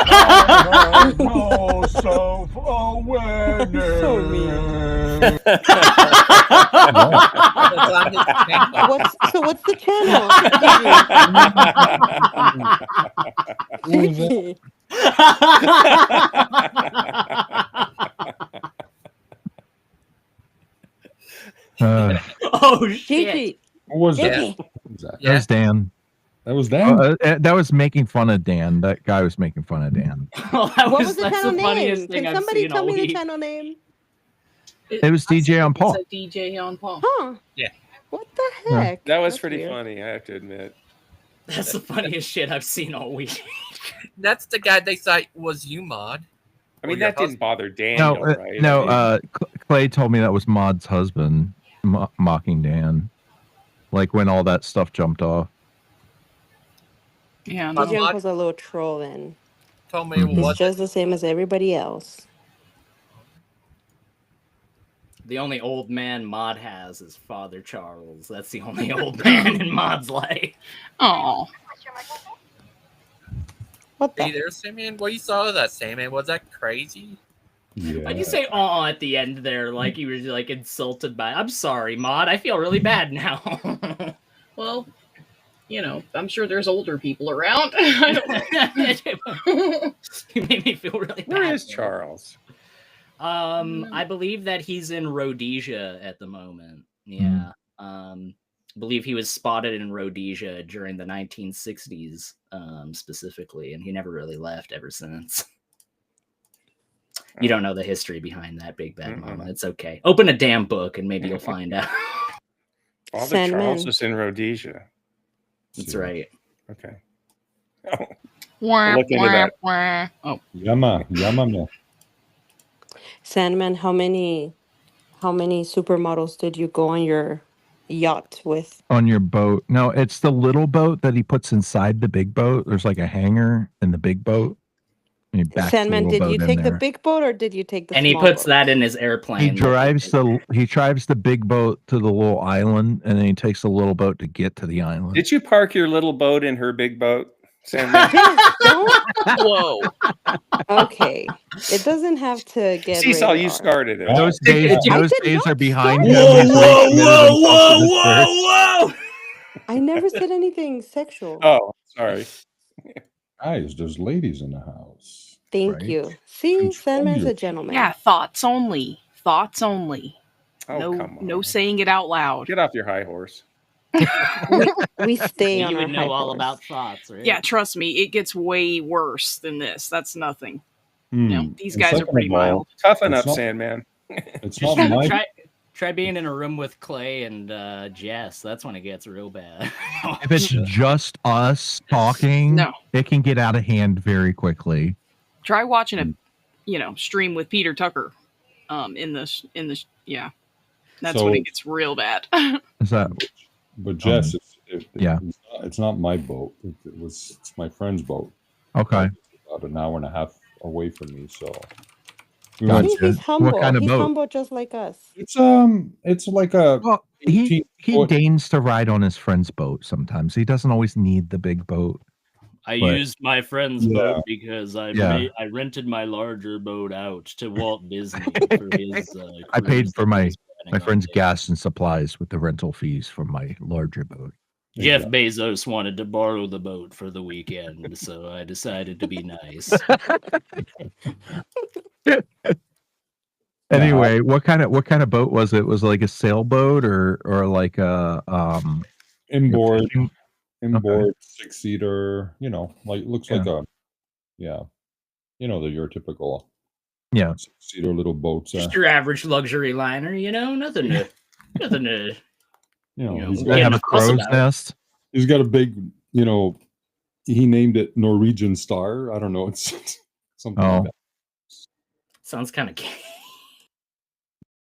I have no self-awareness. So mean. What's the channel? Gigi. Oh shit! Gigi. What was that? Gigi. What was that? That was Dan. That was Dan? That was making fun of Dan. That guy was making fun of Dan. Oh, that What was the that's channel the funniest name? thing Can I've somebody seen tell all me the week. channel name? It was DJ on Paul. DJ on Paul. Huh? Yeah. What the heck? That was That's pretty weird. funny, I have to admit. That's the funniest shit I've seen all week. That's the guy they thought was you, Mod. I mean, Or your that didn't husband. bother Daniel, right? No, I mean, Clay told me that was Mod's husband mocking Dan. Like when all that stuff jumped off. Yeah, But no. Junk Mod was a little troll then. told me it Mhm. He's wasn't. just the same as everybody else. The only old man Mod has is Father Charles. That's the only old man in Mod's life. Oh, What Hey the? there, Sandman. What you saw of that, Sandman? Was that crazy? Yeah. Why'd you say "oh" at the end there, like you were like insulted by? I'm sorry, Mod. I feel really bad now. well, you know, I'm sure there's older people around. I don't know. You made me feel really bad. where is there. Charles? I believe that he's in Rhodesia at the moment. Yeah. Believe he was spotted in Rhodesia during the 1960s, specifically, and he never really left ever since. You don't know the history behind that, Big Bad Mama. It's okay. Open a damn book and maybe you'll find out. Father Sandman. Charles is in Rhodesia. That's right. Okay. Oh, Wah, look into that. wah. Oh, Yama, me. Sandman, how many supermodels did you go on your yacht with? On your boat. No, it's the little boat that he puts inside the big boat. There's like a hangar in the big boat. And he backs the Sandman, little did boat you in take the there. big boat or did you take the And he small puts boat? that in his airplane. He drives the big boat to the little island, and then he takes the little boat to get to the island. Did you park your little boat in her big boat, Sandman? Yes, don't. whoa. Okay. It doesn't have to get Cecil, radar. you started it. Those Did days, you- those I did days not are behind start him. it. He's recommitted himself to this church. I never said anything sexual. Oh, sorry. Guys, there's ladies in the house. Thank right. you. See, Control Sandman's your- a gentleman. Yeah, thoughts only. Thoughts only. Oh, no, come on. no saying it out loud. Get off your high horse. We stay You on our would high know all horse. about thoughts, right? Yeah, trust me, it gets way worse than this. That's nothing. You know, these And guys are second pretty of all, mild. Toughen It's up, not- Sandman. It's not my Try being in a room with Clay and Jess. That's when it gets real bad. If it's just us talking, No. it can get out of hand very quickly. Try watching a, stream with Peter Tucker. In the yeah, that's So- when it gets real bad. Is that But Jess, yeah. it's not my boat. It's my friend's boat. okay? About an hour and a half away from me. So See, Gotcha. he's humble. What kind of He's boat? humble just like us. it's like a Well, he 18-foot deigns to ride on his friend's boat sometimes. He doesn't always need the big boat. I But- used my friend's Yeah. boat because I rented my larger boat out to Walt Disney for his. I paid cruise for that my he was planning my on friend's taking. gas and supplies with the rental fees for my larger boat. Jeff Bezos wanted to borrow the boat for the weekend, so I decided to be nice. Anyway, what kind of boat was it? Was it like a sailboat or like a inboard fishing- inboard 6-seater, like looks like a your typical Yeah. 6-seater little boats. Just your average luxury liner, nothing to He's They have a fuss crow's about. nest. he's got a big, he named it Norwegian Star. I don't know, it's something Oh. like that. Sounds kind of gay.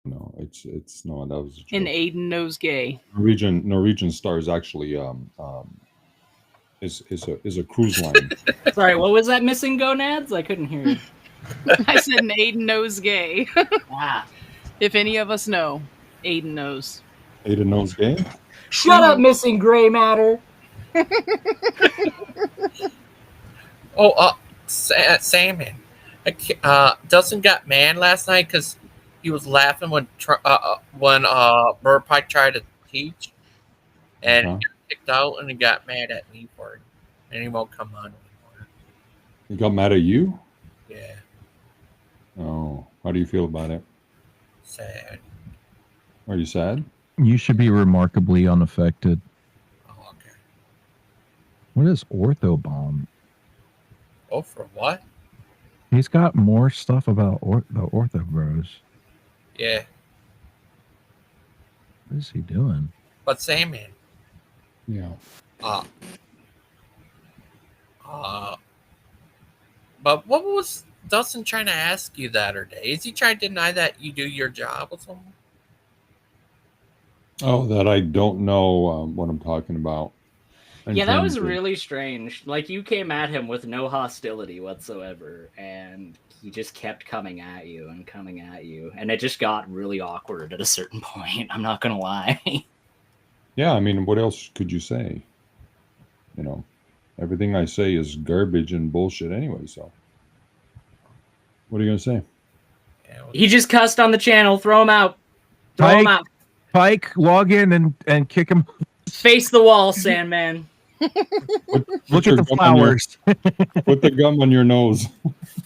No, it's no, that was a joke. And Aiden knows gay. Norwegian Star is actually is a cruise line. Sorry, what was that? Missing gonads? I couldn't hear you. I said and Aiden knows gay. Ah, If any of us know, Aiden knows. Ada knows game. shut up, missing gray matter. Salmon. Dustin got mad last night because he was laughing when Bird Pike tried to teach, and he got kicked out, and he got mad at me for it, and he won't come on anymore. He got mad at you? Yeah, Oh, how do you feel about it? sad. Are you sad? You should be remarkably unaffected. Oh, okay. What is orthobomb? Oh, for what? He's got more stuff about the ortho bros. Yeah, What is he doing? but Salmon. Yeah. But what was Dustin trying to ask you that other day? Is he trying to deny that you do your job or something? Oh, that I don't know what I'm talking about. Yeah, that was really strange. Like, you came at him with no hostility whatsoever, and he just kept coming at you, and it just got really awkward at a certain point. I'm not gonna lie. Yeah, I mean, what else could you say? You know, everything I say is garbage and bullshit anyway, so what are you gonna say? He just cussed on the channel. Throw him out. Throw him out. Pike, log in and kick him. Face the wall, Sandman. Look at the flowers. Put the gum on your nose.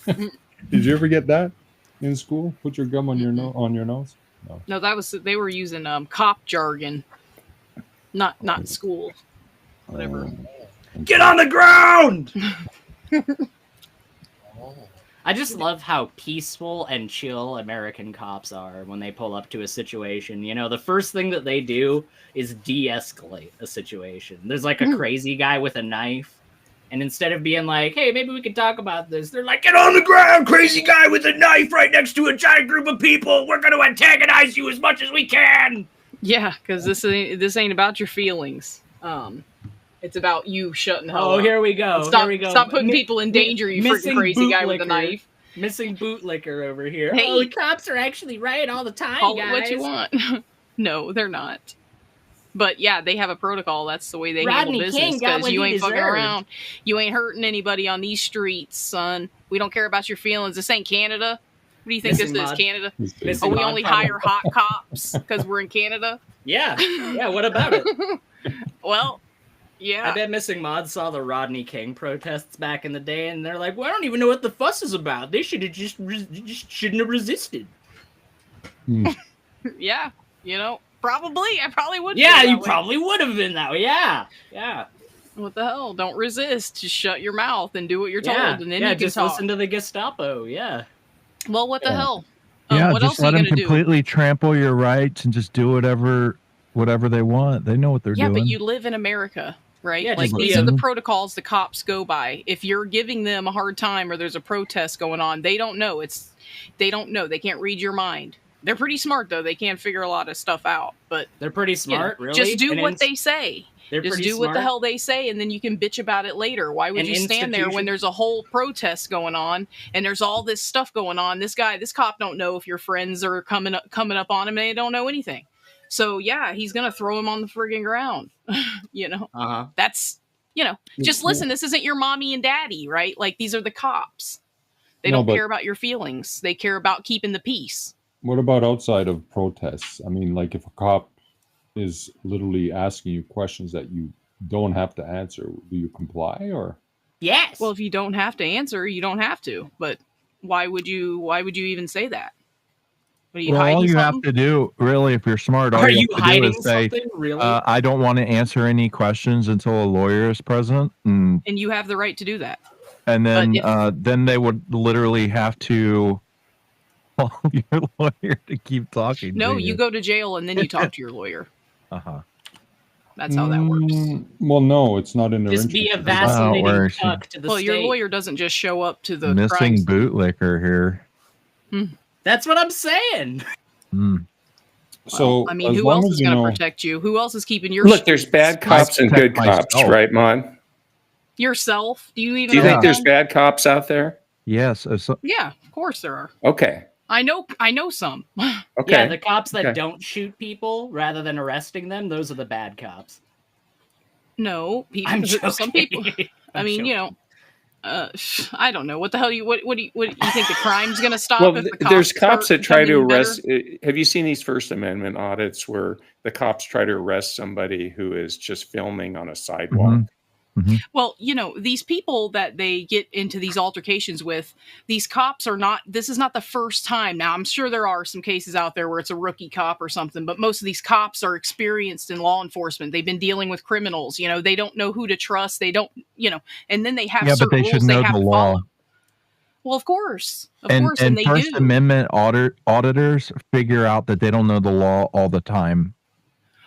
Did you ever get that in school? Put your gum on your nose? No, they were using cop jargon. Not school. Whatever. Get on the ground! I just love how peaceful and chill American cops are when they pull up to a situation. You know, the first thing that they do is de-escalate a situation. There's like a crazy guy with a knife, and instead of being like, hey, maybe we could talk about this, they're like, get on the ground, crazy guy with a knife right next to a giant group of people. We're going to antagonize you as much as we can. Yeah, because this ain't about your feelings. It's about you shutting the hell up. Oh, here we go. Stop putting people in danger, you freaking crazy guy with a knife. Missing bootlicker over here. Hey. Oh, the cops are actually right all the time, Call guys. it what you want. No, they're not. But yeah, they have a protocol. That's the way they handle business, because you ain't fucking around. You ain't hurting anybody on these streets, son. We don't care about your feelings. This ain't Canada. What do you think this is, Canada? Oh, we only hire hot cops because we're in Canada? Yeah. Yeah, what about it? Well, yeah. I bet Missing Mod saw the Rodney King protests back in the day, and they're like, well, I don't even know what the fuss is about. They should have just shouldn't have resisted. Yeah, you know, probably. I probably would. Yeah, you probably would have been that way. Yeah. What the hell? Don't resist. Just shut your mouth and do what you're told, and then you can just talk. listen to the Gestapo. Yeah. Well, what the hell? Yeah, what just else are let you them gonna completely trample your rights and just do whatever they want. They know what they're doing. Yeah, but you live in America, right? Yeah, like these are the protocols the cops go by. If you're giving them a hard time or there's a protest going on, they don't know. They don't know. They can't read your mind. They're pretty smart though. They can't figure a lot of stuff out. But they're pretty smart, you know, really. Just do what they say. Just do what the hell they say, and then you can bitch about it later. Why would you stand there when there's a whole protest going on and there's all this stuff going on? This cop don't know if your friends are coming up on him, and they don't know anything. So yeah, he's gonna throw him on the friggin' ground. You know, that's, you know, just listen. This isn't your mommy and daddy, right? Like, these are the cops. They don't care about your feelings. They care about keeping the peace. What about outside of protests? I mean, like, if a cop is literally asking you questions that you don't have to answer, do you comply or? Yes. Well, if you don't have to answer, you don't have to. But why would you even say that? What, are you hiding all you something? have to do, really, if you're smart, all Are you you have to do hiding is say, something? Really? I don't want to answer any questions until a lawyer is present. And you have the right to do that. And then they would literally have to call your lawyer to keep talking. No, you go to jail and then you talk to your lawyer. That's how that works. Well, no, it's not in the Just be a vacillating fuck to the state. Your lawyer doesn't just show up to the missing bootlicker here. That's what I'm saying. So, I mean, who else is going to protect you? Who else is keeping your? Look, there's bad cops and good cops, right, Mon? Yourself? Do you think there's bad cops out there? Yes. Yeah, of course there are. Okay. I know some. Okay. Yeah, the cops that don't shoot people rather than arresting them, those are the bad cops. No, some people. I mean, you know, I don't know. What the hell? What do you think the crime's going to stop? Well, if the cops there's cops that try to arrest. Better? Have you seen these First Amendment audits where the cops try to arrest somebody who is just filming on a sidewalk? Well, you know, these people that they get into these altercations with, these cops are not, this is not the first time. Now, I'm sure there are some cases out there where it's a rookie cop or something, but most of these cops are experienced in law enforcement. They've been dealing with criminals, you know, they don't know who to trust. They don't, you know, and then they have certain but they should rules know they have the to law. follow. Well, of course. And they First do. Amendment auditors figure out that they don't know the law all the time.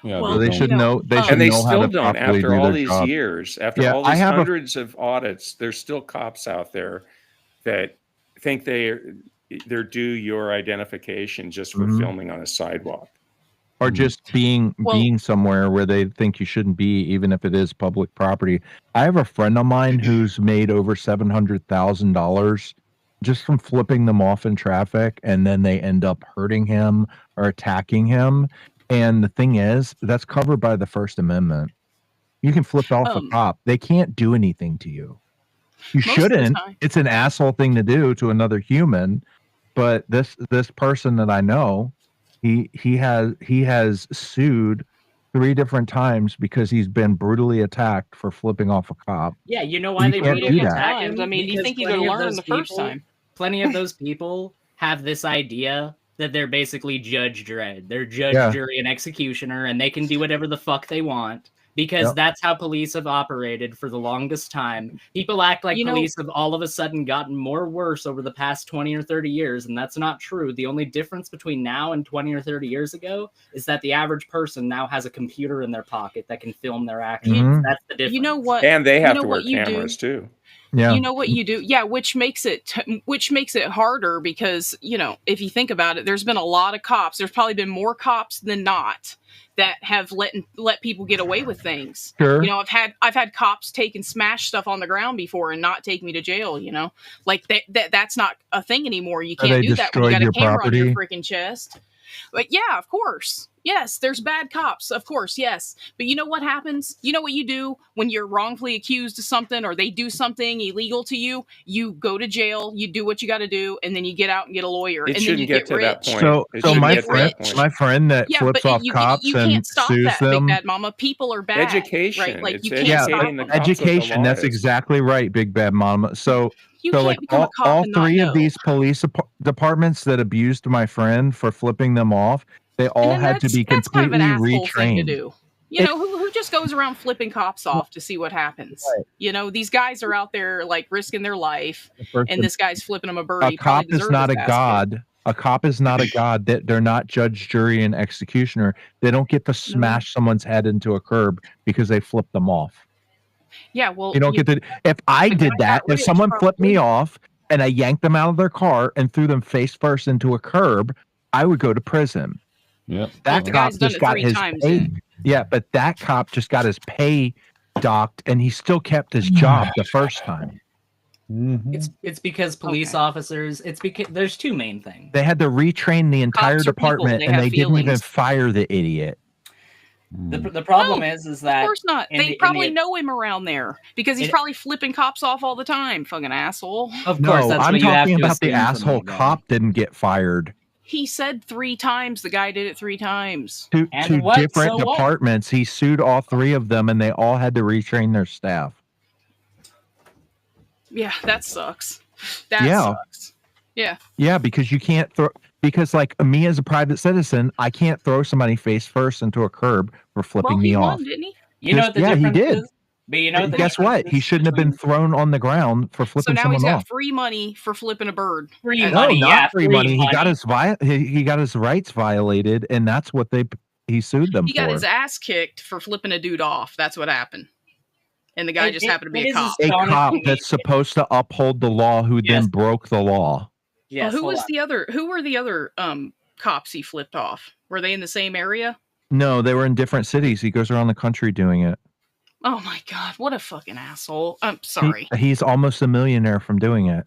Yeah, well, so they should know. They should and they know still how to don't properly after do all their these job. years. After all these hundreds of audits, there's still cops out there that think they're due your identification just for filming on a sidewalk. Or just being somewhere where they think you shouldn't be, even if it is public property. I have a friend of mine who's made over $700,000 just from flipping them off in traffic, and then they end up hurting him or attacking him. And the thing is, that's covered by the First Amendment. You can flip off a cop; they can't do anything to you. You shouldn't. It's an asshole thing to do to another human. But this person that I know, he has sued 3 different times because he's been brutally attacked for flipping off a cop. Yeah, you know why they brutally attack him? I mean, do you think he's going to learn the first time? Plenty of those people have this idea that they're basically Judge Dredd. They're judge, jury, and executioner, and they can do whatever the fuck they want. Because that's how police have operated for the longest time. People act like police have all of a sudden gotten more worse over the past 20 or 30 years, and that's not true. The only difference between now and 20 or 30 years ago is that the average person now has a computer in their pocket that can film their actions. That's the difference. You know what? And they have to wear cameras too. Yeah. You know what you do? Yeah, which makes it harder because, if you think about it, there's been a lot of cops. There's probably been more cops than not that have let people get away with things. Sure. I've had cops take and smash stuff on the ground before and not take me to jail, Like that's not a thing anymore. You can't do that when you got a camera on your freaking chest. But yeah, of course. Yes, there's bad cops. Of course, yes. But you know what happens? You know what you do when you're wrongfully accused of something or they do something illegal to you? You go to jail, you do what you got to do, and then you get out and get a lawyer. And then you get rich. That point. So my friend that flips off cops you and can't stop sues that, them. Big Bad Mama. People are bad. Education. Right? Like, it's you can't stop them. Education. That's exactly right, Big Bad Mama. So like all 3 of these police departments that abused my friend for flipping them off, they all had to be completely retrained. To do. Who just goes around flipping cops off to see what happens? Right. These guys are out there like risking their life, and this guy's flipping them a bird. A cop is not a god. A cop is not a god. They're not judge, jury, and executioner. They don't get to smash someone's head into a curb because they flipped them off. Yeah, well, you don't get to. If I did that, if someone flipped me off and I yanked them out of their car and threw them face first into a curb, I would go to prison. Yeah, that cop just got his pay. Yeah, but that cop just got his pay docked, and he still kept his job the first time. Mm-hmm. It's because police officers. It's because there's 2 main things. They had to retrain the entire department, and they didn't even fire the idiot. The problem is that of course not. They probably know him around there because he's probably flipping cops off all the time. Fucking asshole. Of course, that's I'm what you have talking to about the asshole cop didn't get fired. He said 3 times. The guy did it 3 times. Two different departments. He sued all 3 of them, and they all had to retrain their staff. Yeah, that sucks. That sucks. Yeah. Yeah, because you can't throw. Because, like me as a private citizen, I can't throw somebody face first into a curb for flipping me off. Won, didn't he? You know what the difference he did. Is? But guess what? He shouldn't have been thrown on the ground for flipping someone off. So now he's got free money for flipping a bird. Free money, not free money. He got his rights violated, and that's what he sued them for. He got his ass kicked for flipping a dude off. That's what happened. And the guy just happened to be a cop. A cop that's supposed to uphold the law who then broke the law. Yes, who were the other cops he flipped off? Were they in the same area? No, they were in different cities. He goes around the country doing it. Oh my God, what a fucking asshole. I'm sorry. He's almost a millionaire from doing it.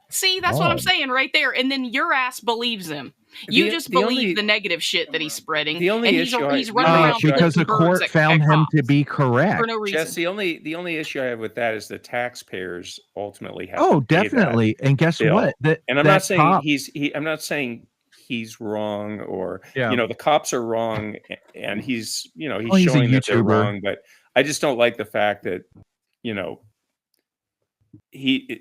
See, that's what I'm saying right there. And then your ass believes him. You just believe the negative shit that he's spreading. The only issue he's running around because the court found him to be correct. For no reason. Jess, the only issue I have with that is the taxpayers ultimately have to pay definitely. And guess bill. What? And I'm not saying I'm not saying he's wrong or the cops are wrong and he's showing that they're wrong, but I just don't like the fact that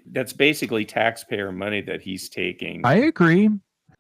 that's basically taxpayer money that he's taking. I agree.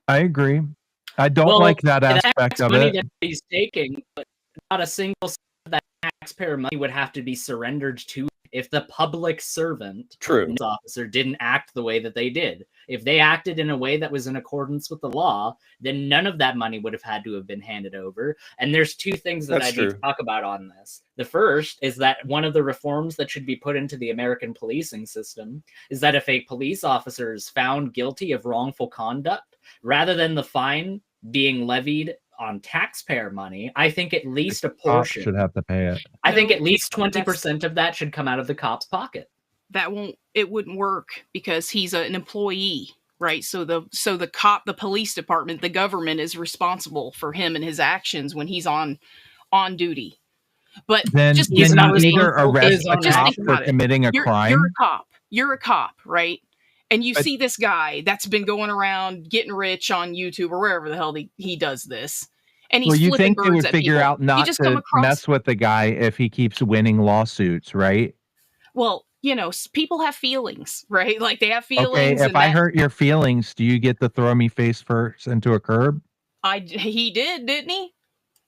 I don't like that aspect of it. That he's taking, but not a single cent of that taxpayer money would have to be surrendered to if the public servant True officer didn't act the way that they did. If they acted in a way that was in accordance with the law, then none of that money would have had to have been handed over. And there's two things that I need to talk about on this. The first is that one of the reforms that should be put into the American policing system is that if a police officer is found guilty of wrongful conduct, rather than the fine being levied on taxpayer money, I think at least a portion should have to pay it. I think at least 20% of that should come out of the cop's pocket. It wouldn't work because he's an employee, right? So the cop, the police department, the government is responsible for him and his actions when he's on duty. But then he's not either arrest a cop for committing a crime. You're a cop, right? And you see this guy that's been going around getting rich on YouTube or wherever the hell he does this. And he's you think they would at figure people. out not to mess with the guy if he keeps winning lawsuits, right? Well, people have feelings, right? Like they have feelings. Okay, if I hurt your feelings, do you get to throw me face first into a curb? He did, didn't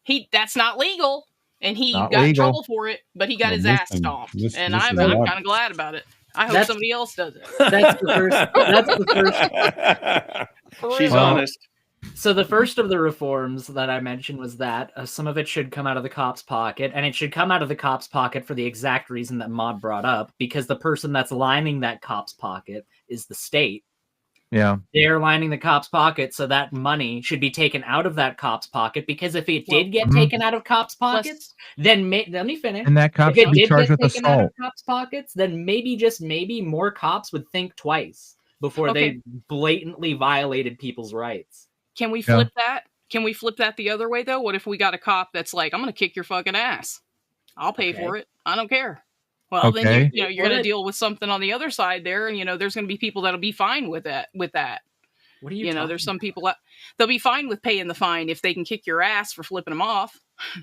he? That's not legal. And he got in trouble for it, but he got his ass stomped. And I'm kind of glad about it. I hope somebody else does it. That's the first. She's honest. So the first of the reforms that I mentioned was that some of it should come out of the cop's pocket, and it should come out of the cop's pocket for the exact reason that Mod brought up, because the person that's lining that cop's pocket is the state. Yeah. They're lining the cop's pocket, so that money should be taken out of that cop's pocket, because if it did get taken out of cops' pockets, then let me finish. And that cop should be charged with assault. Out of cops' pockets, then maybe more cops would think twice before they blatantly violated people's rights. Can we flip that? Can we flip that the other way, though? What if we got a cop that's like, I'm going to kick your fucking ass. I'll pay for it. I don't care. Well, then you're going to deal with something on the other side there, and there's going to be people that'll be fine with that. What do you know? There's some people they'll be fine with paying the fine if they can kick your ass for flipping them off.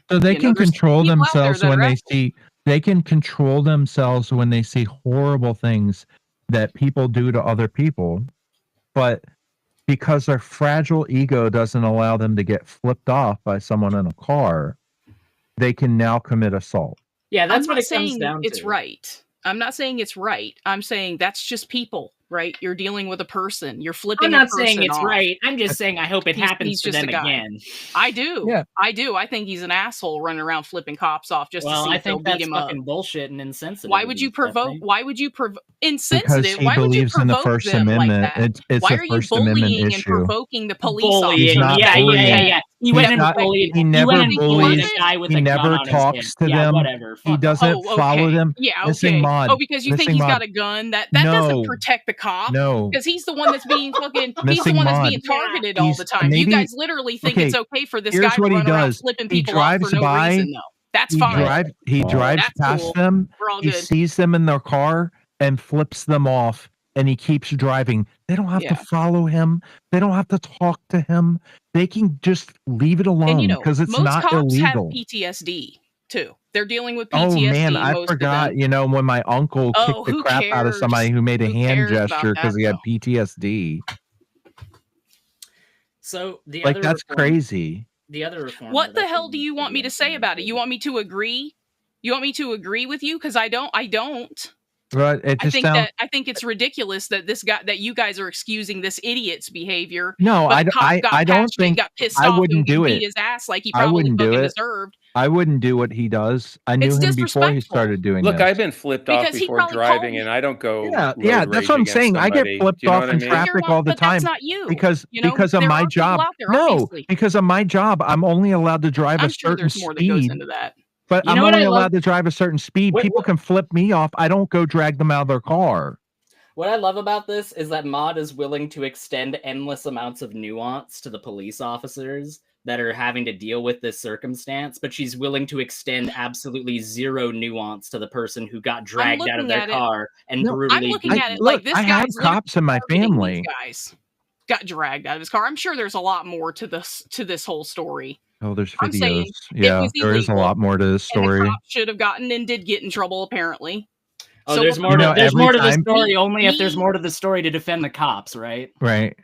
So they can control themselves when they see. They can control themselves when they see horrible things that people do to other people, but because their fragile ego doesn't allow them to get flipped off by someone in a car, they can now commit assault. Yeah, that's what it comes down to. It's right. I'm not saying it's right. I'm saying that's just people, right? You're dealing with a person. You're flipping. I'm not saying it's right. I'm just saying I hope it happens to them again. I do. Yeah. I do. I think he's an asshole running around flipping cops off just to see if they'll beat him up. I think that's fucking bullshit and insensitive. Why would you provoke? Why would you provoke? Insensitive. Because he why would you believes in the First Amendment. Like it's why a are you First Amendment bullying issue. and provoking the police bullying. officer? Yeah. He went and bullied. He never bullies. A guy with he a never gun on talks his to head. them. Whatever. He doesn't follow them. Yeah, okay. Mod. Oh, because you think he's got a gun? That doesn't protect the cop. No. Because he's the one that's being fucking. He's the one that's being targeted all the time. You guys literally think it's okay for this guy to run around flipping people off for no reason, though. That's fine. He drives past them. He sees them in their car and flips them off. And he keeps driving. They don't have to follow him. They don't have to talk to him. They can just leave it alone because it's not illegal. Most cops have PTSD too. They're dealing with PTSD. Oh man, I forgot. When my uncle kicked the crap out of somebody who made a hand gesture because he had PTSD. So that's crazy. The other reform. What the hell do you want me to say about it? You want me to agree? You want me to agree with you? Because I don't. But it just I think it's ridiculous that that you guys are excusing this idiot's behavior. No, I don't think got pissed I off wouldn't do beat it. His ass like he probably fucking deserved. I wouldn't do what he does. I knew him before he started doing Look, this. I've been flipped off before driving, and I don't go. Yeah, that's what I'm saying. I get flipped off in traffic all the time. That's not you. Because of my job. No, because of my job, I'm only allowed to drive a certain speed. More that goes into that. But I'm only allowed to drive a certain speed. People can flip me off. I don't go drag them out of their car. What I love about this is that Mod is willing to extend endless amounts of nuance to the police officers that are having to deal with this circumstance, but she's willing to extend absolutely zero nuance to the person who got dragged out of their car and brutally. I'm looking at it like this. I have cops in my family. Guys got dragged out of his car. I'm sure there's a lot more to this whole story. Oh, there's videos. Yeah, there is a lot more to this story. And the cop should have gotten and did get in trouble, apparently. Oh, so there's more to the story only if there's more to the story to defend the cops, right? Right.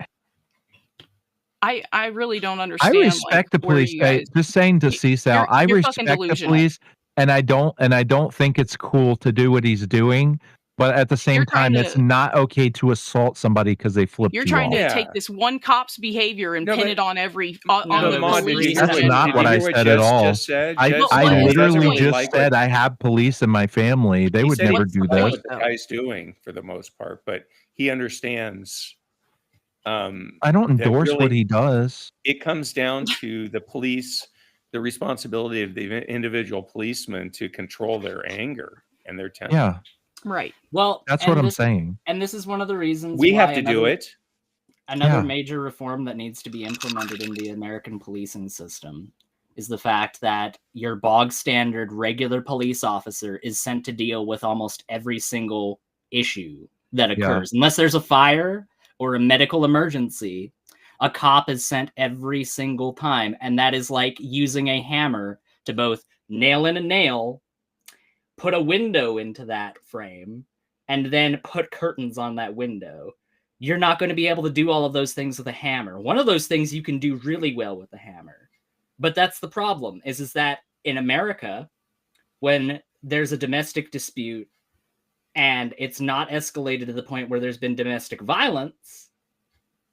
I really don't understand. I respect the police. Just saying to CSAL, I respect the police and I don't think it's cool to do what he's doing. But at the same time, it's not okay to assault somebody because they flipped you off. You're trying to take this one cop's behavior and pin it on every on the police. That's not what I said at all. I literally just said I have police in my family. They would never do this. What the guy's doing for the most part, but he understands. I don't endorse what he does. It comes down to the police, the responsibility of the individual policeman to control their anger and their temper. Yeah. Right. Well, that's what I'm saying. And this is one of the reasons we have to do it. Another major reform that needs to be implemented in the American policing system is the fact that your bog standard regular police officer is sent to deal with almost every single issue that occurs. Unless there's a fire or a medical emergency, a cop is sent every single time. And that is like using a hammer to both nail in a nail, put a window into that frame, and then put curtains on that window. You're not going to be able to do all of those things with a hammer. One of those things you can do really well with a hammer. But that's the problem, is that in America, when there's a domestic dispute and it's not escalated to the point where there's been domestic violence,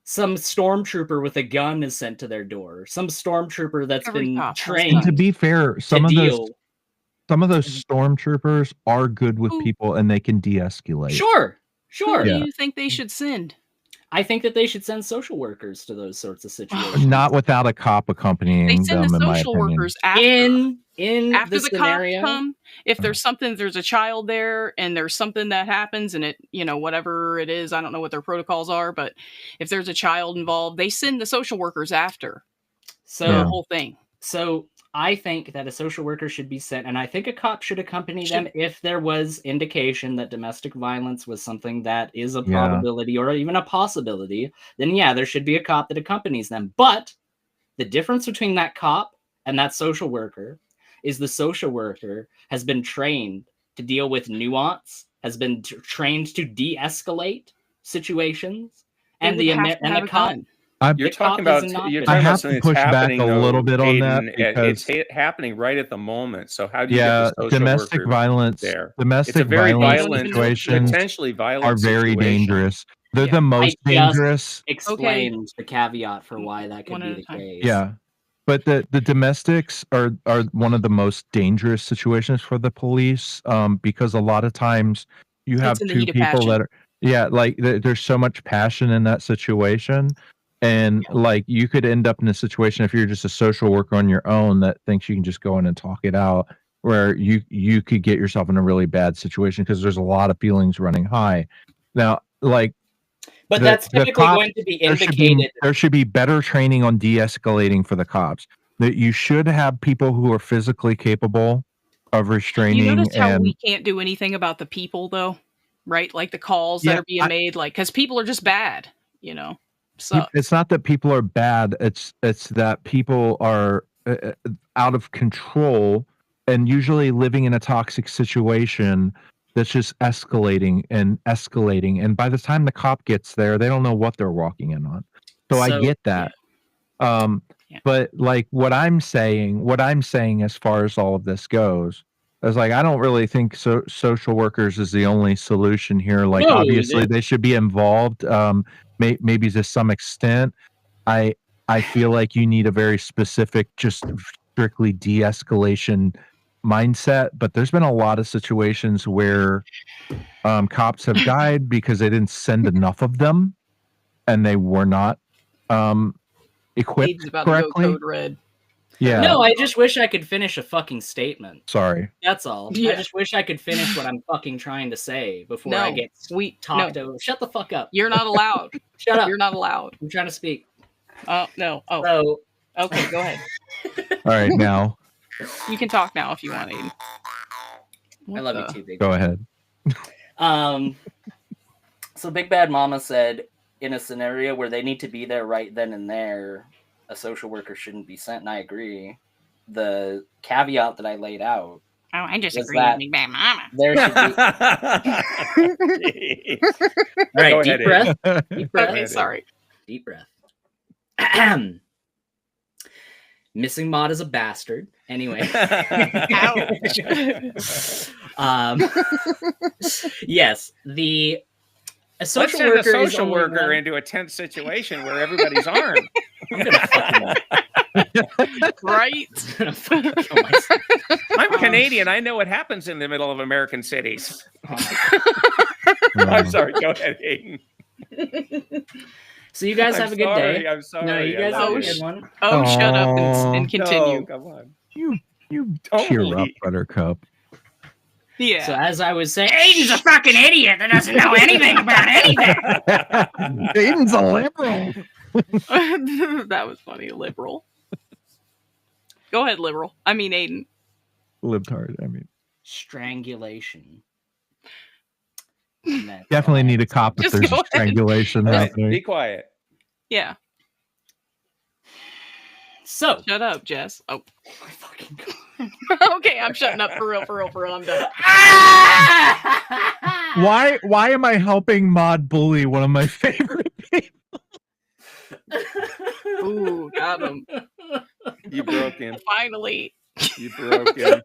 some stormtrooper with a gun is sent to their door. Some stormtrooper that's been trained. And to be fair, some of those stormtroopers are good with people and they can de-escalate. Sure. Who do you think they should send? I think that they should send social workers to those sorts of situations. Not without a cop accompanying them. They send the social workers after the cops come. If there's a child there and there's something that happens and it, whatever it is, I don't know what their protocols are, but if there's a child involved, they send the social workers after. The whole thing. So I think that a social worker should be sent, and I think a cop should accompany them if there was indication that domestic violence was something that is a probability or even a possibility. Then there should be a cop that accompanies them. But the difference between that cop and that social worker is the social worker has been trained to deal with nuance, has been trained to de-escalate situations, and the cop. You're talking about something that's happening a little bit on that because it's happening right at the moment. So how do you get the social domestic violence there? Domestic violence situations potentially violent are very dangerous. They're the most dangerous. Explains the caveat for why that could be the case. Yeah, but the domestics are one of the most dangerous situations for the police because a lot of times you have two people that are there's so much passion in that situation. And you could end up in a situation if you're just a social worker on your own that thinks you can just go in and talk it out, where you could get yourself in a really bad situation because there's a lot of feelings running high. Now, but that's typically going to be indicated. There should be better training on de-escalating for the cops. That you should have people who are physically capable of restraining. You notice how we can't do anything about the people, though, right? Like the calls that are being made, because people are just bad, So it's not that people are bad. It's that people are out of control and usually living in a toxic situation that's just escalating. And by the time the cop gets there, they don't know what they're walking in on. So I get that. But what I'm saying as far as all of this goes is I don't really think social workers is the only solution here. Obviously they should be involved. Maybe to some extent. I feel like you need a very specific, just strictly de-escalation mindset. But there's been a lot of situations where cops have died because they didn't send enough of them, and they were not equipped correctly. Code red. Yeah. No, I just wish I could finish a fucking statement. Sorry. That's all. I just wish I could finish what I'm fucking trying to say before I get talked over. Shut the fuck up. You're not allowed. Shut up. You're not allowed. I'm trying to speak. Oh, no. Oh. So, okay, go ahead. All right, now. You can talk now if you want, Aiden. I love you too, Big Go ahead. So Big Bad Mama said, in a scenario where they need to be there right then and there, a social worker shouldn't be sent, and I agree. The caveat that I laid out. Oh, I disagree with Big Bad Mama. There should be. All right, deep breath. Deep breath. Okay, sorry. Deep breath. Missing Mod is a bastard. Anyway. Yes, a social Let's send worker a social is worker into a tense situation where everybody's armed. I'm gonna fucking Right? I'm Canadian. I know what happens in the middle of American cities. I'm sorry. Go ahead, Aiden. So you guys have a good day. I'm sorry. No, you guys have a good one. Oh, shut up and continue. No, come on. You cheer up, Buttercup. Yeah. So as I was saying, Aiden's a fucking idiot that doesn't know anything about anything. Aiden's a liberal. That was funny, liberal. Go ahead, liberal. I mean, Aiden. Libtard, I mean. Strangulation. Definitely need a cop if there's a strangulation happening. Be quiet. Yeah. So. Shut up, Jess. Oh. My fucking God. Okay, I'm shutting up for real. I'm done. Why am I helping Mod bully one of my favorite people? Ooh, got him. You broke him. Finally. You broke him.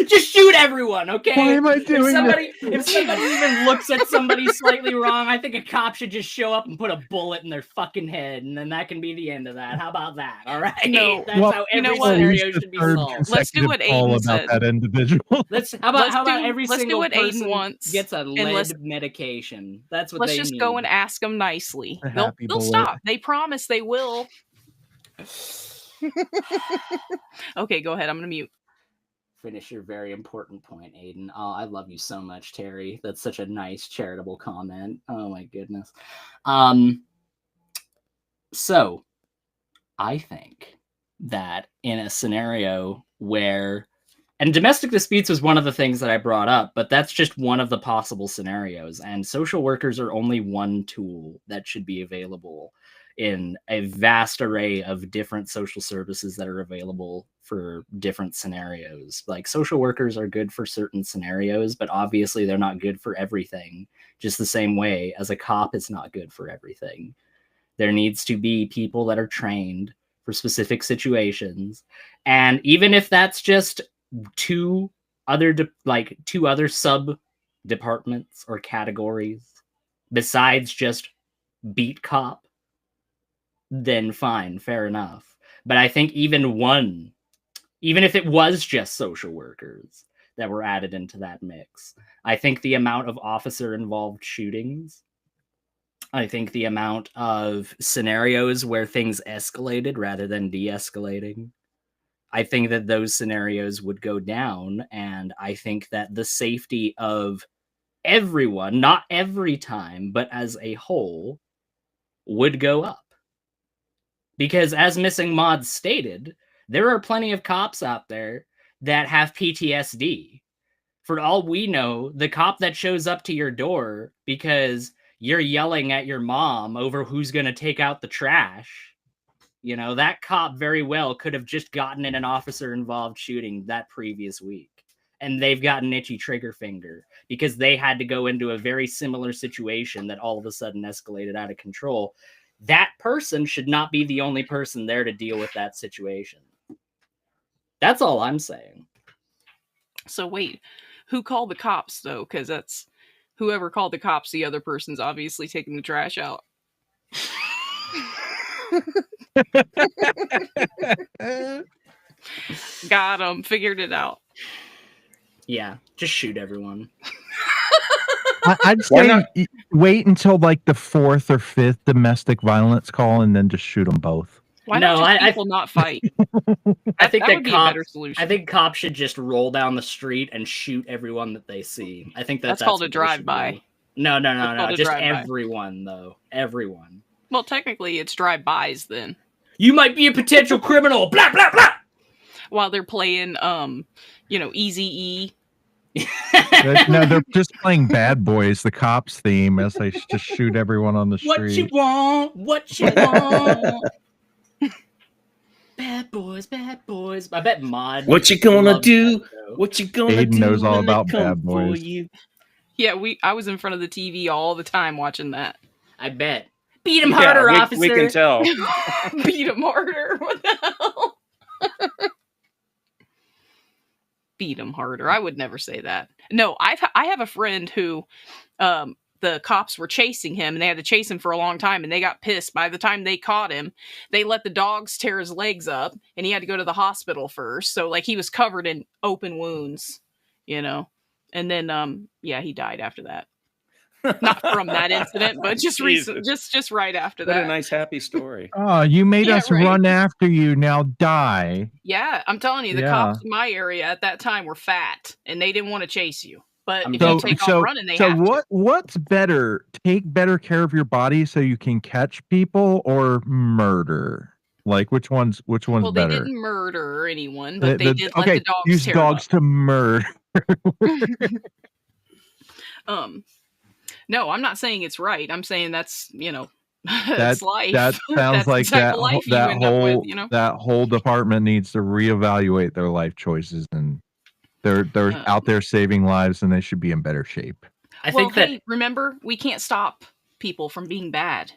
Just shoot everyone, okay? Why am I doing If somebody even looks at somebody slightly wrong, I think a cop should just show up and put a bullet in their fucking head, and then that can be the end of that. How about that? All right? No, that's how every scenario should be solved. Let's do what Aiden said. That individual. How about every single person wants gets a lead medication? That's what let's they just need. go and ask them nicely. They'll stop. They promise they will. Okay, go ahead. I'm gonna mute. Finish your very important point, Aiden. Oh, I love you so much, Terry. That's such a nice charitable comment. Oh my goodness. So I think that in a scenario where, and domestic disputes was one of the things that I brought up, but that's just one of the possible scenarios. And social workers are only one tool that should be available in a vast array of different social services that are available for different scenarios. Like, social workers are good for certain scenarios, but obviously they're not good for everything, just the same way as a cop is not good for everything. There needs to be people that are trained for specific situations. And even if that's just two other sub departments or categories besides just beat cop, then fine, fair enough. But I think even if it was just social workers that were added into that mix, I think the amount of officer-involved shootings, I think the amount of scenarios where things escalated rather than de-escalating, I think that those scenarios would go down, and I think that the safety of everyone, not every time, but as a whole, would go up. Because as Missing Mod stated, there are plenty of cops out there that have PTSD. For all we know, the cop that shows up to your door because you're yelling at your mom over who's going to take out the trash, that cop very well could have just gotten in an officer-involved shooting that previous week. And they've got an itchy trigger finger because they had to go into a very similar situation that all of a sudden escalated out of control. That person should not be the only person there to deal with that situation. That's all I'm saying. So wait, who called the cops though? Because that's whoever called the cops. The other person's obviously taking the trash out. Got him. Figured it out. Yeah, just shoot everyone. I'd say wait until like the 4th or 5th domestic violence call and then just shoot them both. Why don't people not fight? I think that would be a better solution. I think cops should just roll down the street and shoot everyone that they see. I think that's called a drive-by. No. Just everyone, though. Everyone. Well, technically, it's drive-bys then. You might be a potential criminal. Blah blah blah. While they're playing, Eazy-E. No, they're just playing Bad Boys, the cops theme, as they just shoot everyone on the street. What you want? Bad boys. I bet Mod. What you gonna do? What you gonna Aiden do? knows all about Bad Boys. Yeah, I was in front of the TV all the time watching that. I bet. Beat him harder, officer. We can tell. Beat him harder. What the hell? Beat him harder. I would never say that. No, I have a friend who the cops were chasing him, and they had to chase him for a long time, and they got pissed. By the time they caught him, they let the dogs tear his legs up, and he had to go to the hospital first. So like he was covered in open wounds, you know. And then he died after that. Not from that incident, but just recent, just right after that. What a nice happy story. Oh, you made us run after you. Now die. Yeah, I'm telling you, the cops in my area at that time were fat, and they didn't want to chase you. But if you take off running, they have to. What's better? Take better care of your body so you can catch people, or murder? Like which one's better? Well, they didn't murder anyone, but they did let the dogs use dogs to murder. No, I'm not saying it's right. I'm saying that's, that's life. That sounds like that whole department needs to reevaluate their life choices, and they're out there saving lives, and they should be in better shape. I think that remember, we can't stop people from being bad.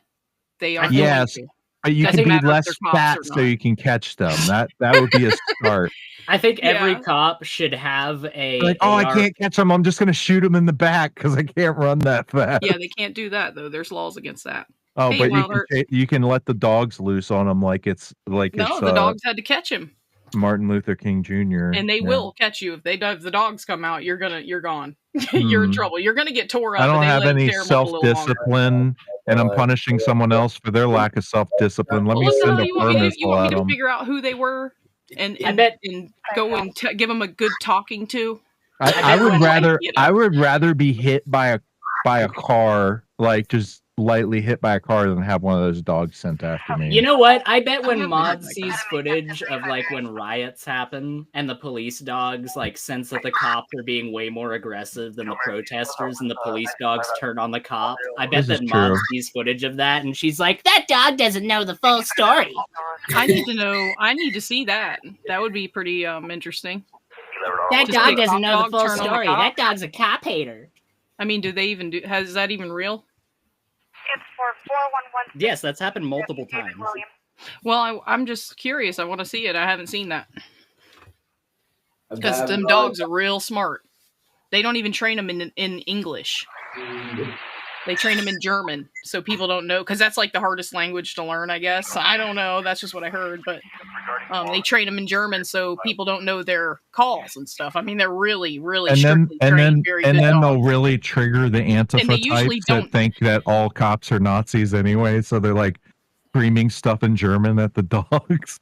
They are. Yes. But you can be less fat so you can catch them. That would be a start. I think every cop should have a... Like, I can't catch them. I'm just going to shoot them in the back because I can't run that fast. Yeah, they can't do that, though. There's laws against that. Oh, hey, but you can let the dogs loose on them like it's... the dogs had to catch him. Martin Luther King Jr. And they will catch you. If the dogs come out, you're gone. You're in trouble. You're going to get tore up. I don't have any self-discipline, and I'm punishing someone else for their lack of self-discipline. Let me send a fur missile at them. You want me to figure out who they were and go and give them a good talking to? I would rather be hit by a car, like just lightly hit by a car, than have one of those dogs sent after me. You know what? I bet when Mod sees footage of like when riots happen and the police dogs like sense that the cops are being way more aggressive than the protesters, and the police dogs turn on the cop. I bet that Mod sees footage of that, and she's like, "That dog doesn't know the full story." I need to know. I need to see that. That would be pretty interesting. That dog doesn't know the full story. That dog's a cop hater. I mean, do they even do? Is that even real? It's for 411. Yes, that's happened multiple times. Well, I'm just curious. I want to see it. I haven't seen that. Because them dogs are real smart. They don't even train them in English. They train them in German, so people don't know. Because that's like the hardest language to learn, I guess. I don't know. That's just what I heard. But they train them in German, so people don't know their calls and stuff. I mean, they're really, really strictly trained. And then they'll really trigger the Antifa types that think that all cops are Nazis anyway. So they're like screaming stuff in German at the dogs.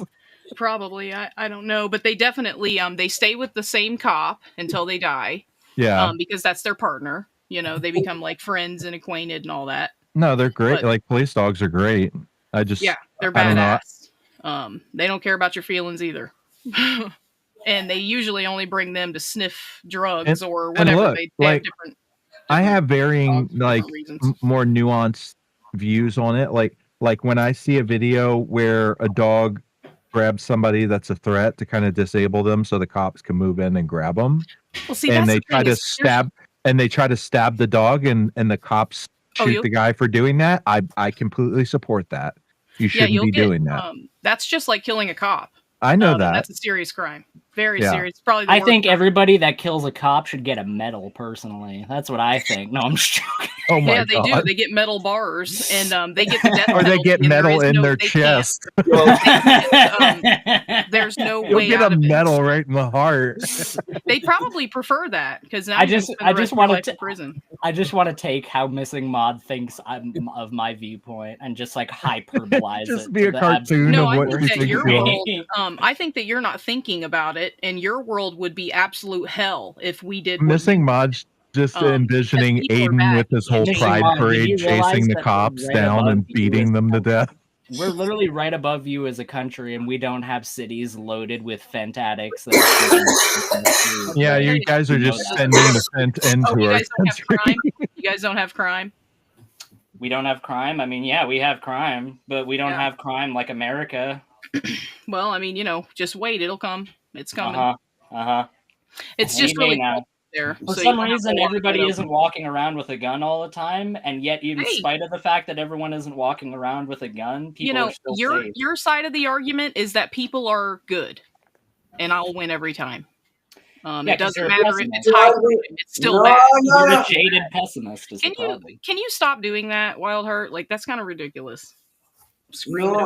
Probably. I don't know. But they definitely, they stay with the same cop until they die. Yeah. Because that's their partner. They become like friends and acquainted and all that. No, they're great. Like police dogs are great. They're badass. They don't care about your feelings either. And they usually only bring them to sniff drugs or whatever. They have different I have varying more nuanced views on it. Like when I see a video where a dog grabs somebody that's a threat to kind of disable them so the cops can move in and grab them. Well, see, and they try to stab the dog and the cops shoot the guy for doing that. I completely support that. You shouldn't be doing that. That's just like killing a cop. I know that. That's a serious crime. Very serious. Probably. I think everybody that kills a cop should get a medal. Personally, that's what I think. No, I'm just joking. Oh my God. They do. They get metal bars, and they get the death or they get metal in their chest. There's no You'll way. Get a medal right in the heart. They probably prefer that because now I just want to prison. I just want to take how Missing Mod thinks of my viewpoint and just like hyperbolize just it. Be a cartoon of what you think. Your world, I think that you're not thinking about it, and your world would be absolute hell if we did. Missing Mod's just envisioning Aiden with his whole pride parade chasing the cops down and beating them to death. We're literally right above you as a country, and we don't have cities loaded with fent addicts. Yeah, you guys are just sending the fent into our country. You guys don't have crime? We don't have crime? I mean, yeah, we have crime, but we don't have crime like America. Well, I mean, just wait. It'll come. It's coming. Uh-huh. It's just really cool there. For So some you have reason, to line everybody it up. isn't walking around with a gun all the time, and yet, in Hey. spite of the fact that everyone isn't walking around with a gun, people You know, are still safe. your side of the argument is that people are good, and I'll win every time. It doesn't matter if it's high crime, it's still bad. You're a jaded pessimist. Is the problem. Can you stop doing that, Wildheart? Like, that's kind of ridiculous. No,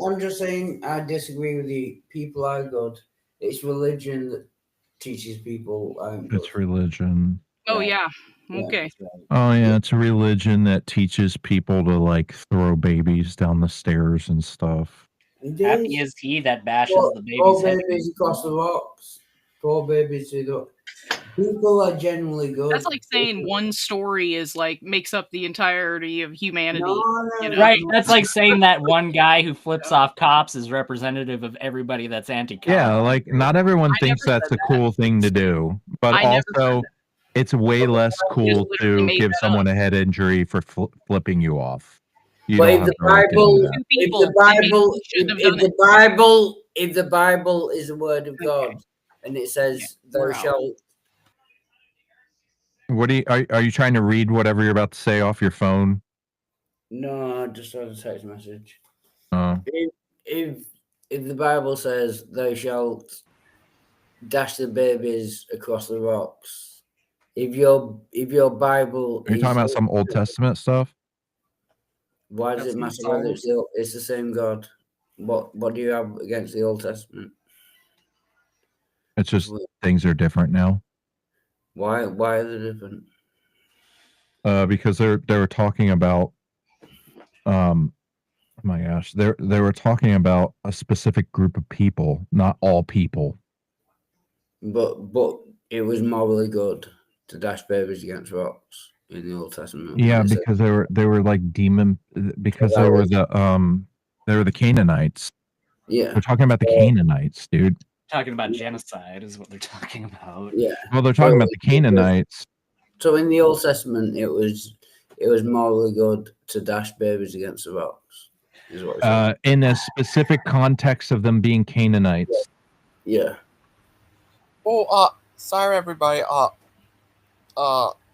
I'm just saying I disagree with you. People are good. It's religion that teaches people. It's religion. Oh yeah. Okay. Oh yeah, it's a religion that teaches people to like throw babies down the stairs and stuff. Happy is he that bashes the baby's poor head. babies across the rocks. Poor babies who don't. People are generally good. That's like saying one story is like makes up the entirety of humanity. You know? Right. That's like saying that one guy who flips off cops is representative of everybody that's anti-cop. Yeah, like not everyone thinks that's a cool thing to do, but also it's way less cool to give someone a head injury for flipping you off. You But don't if have the the right to do Bible, that. if the Bible is the word of God, and it says thou shalt. What are you trying to read whatever you're about to say off your phone? No, I just saw the text message. Oh. If the Bible says thou shalt dash the babies across the rocks, if your Bible Are you talking about some Old Testament stuff? Why does it matter whether it's the same God? What do you have against the Old Testament? It's just things are different now. Why are they different? Because they were talking about oh my gosh, they were talking about a specific group of people, not all people. But it was morally good to dash babies against rocks in the Old Testament. Yeah, because they were like demon, because they were the Canaanites. Yeah, they're talking about the Canaanites, dude. Talking about genocide is what they're talking about. Yeah. Well, they're talking about the Canaanites. So in the Old Testament, it was morally good to dash babies against the rocks. Is what it In a specific context of them being Canaanites. Yeah. Oh, sorry everybody.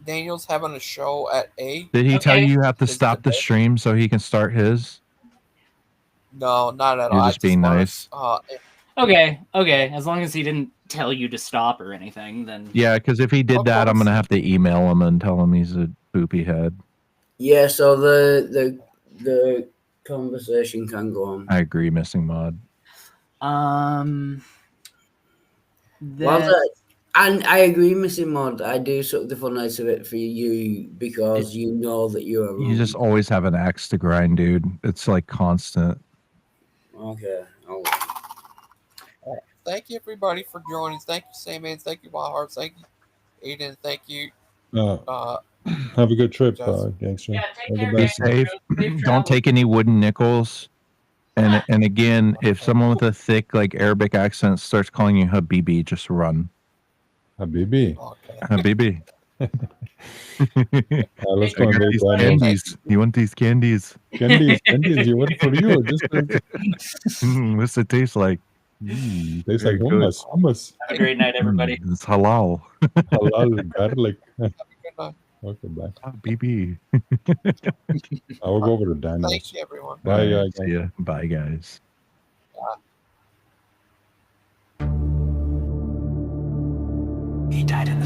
Daniel's having a show at 8. Did he tell you have to stop the stream so he can start his? No, not at all. You're just being nice. Okay. As long as he didn't tell you to stop or anything, then Yeah, because if he did that, I'm gonna have to email him and tell him he's a poopy head. Yeah. So the conversation can go on. I agree, Missing Mod. And I agree, Missing Mod. I do suck the fun out of it for you because you know that you are wrong. You just always have an axe to grind, dude. It's like constant. Okay. Thank you everybody for joining. Thank you, Sandman. Thank you, Wild Hearts. Thank you, Aiden. Thank you. Have a good trip, Gangster. Yeah, All the Be best. safe. Don't take any wooden nickels. And again, if someone with a thick like Arabic accent starts calling you Habibi, just run. Habibi. Habibi. Let's go and break these down. candies. You want these candies? Candies. You want for you. What's it taste like? Tastes like hummus. Have a great night, everybody. It's halal. Halal garlic. Good night. Okay, bye. BB. I will go over to Daniel. Thank you, everyone. Bye, guys. See ya. Bye, guys. He died in the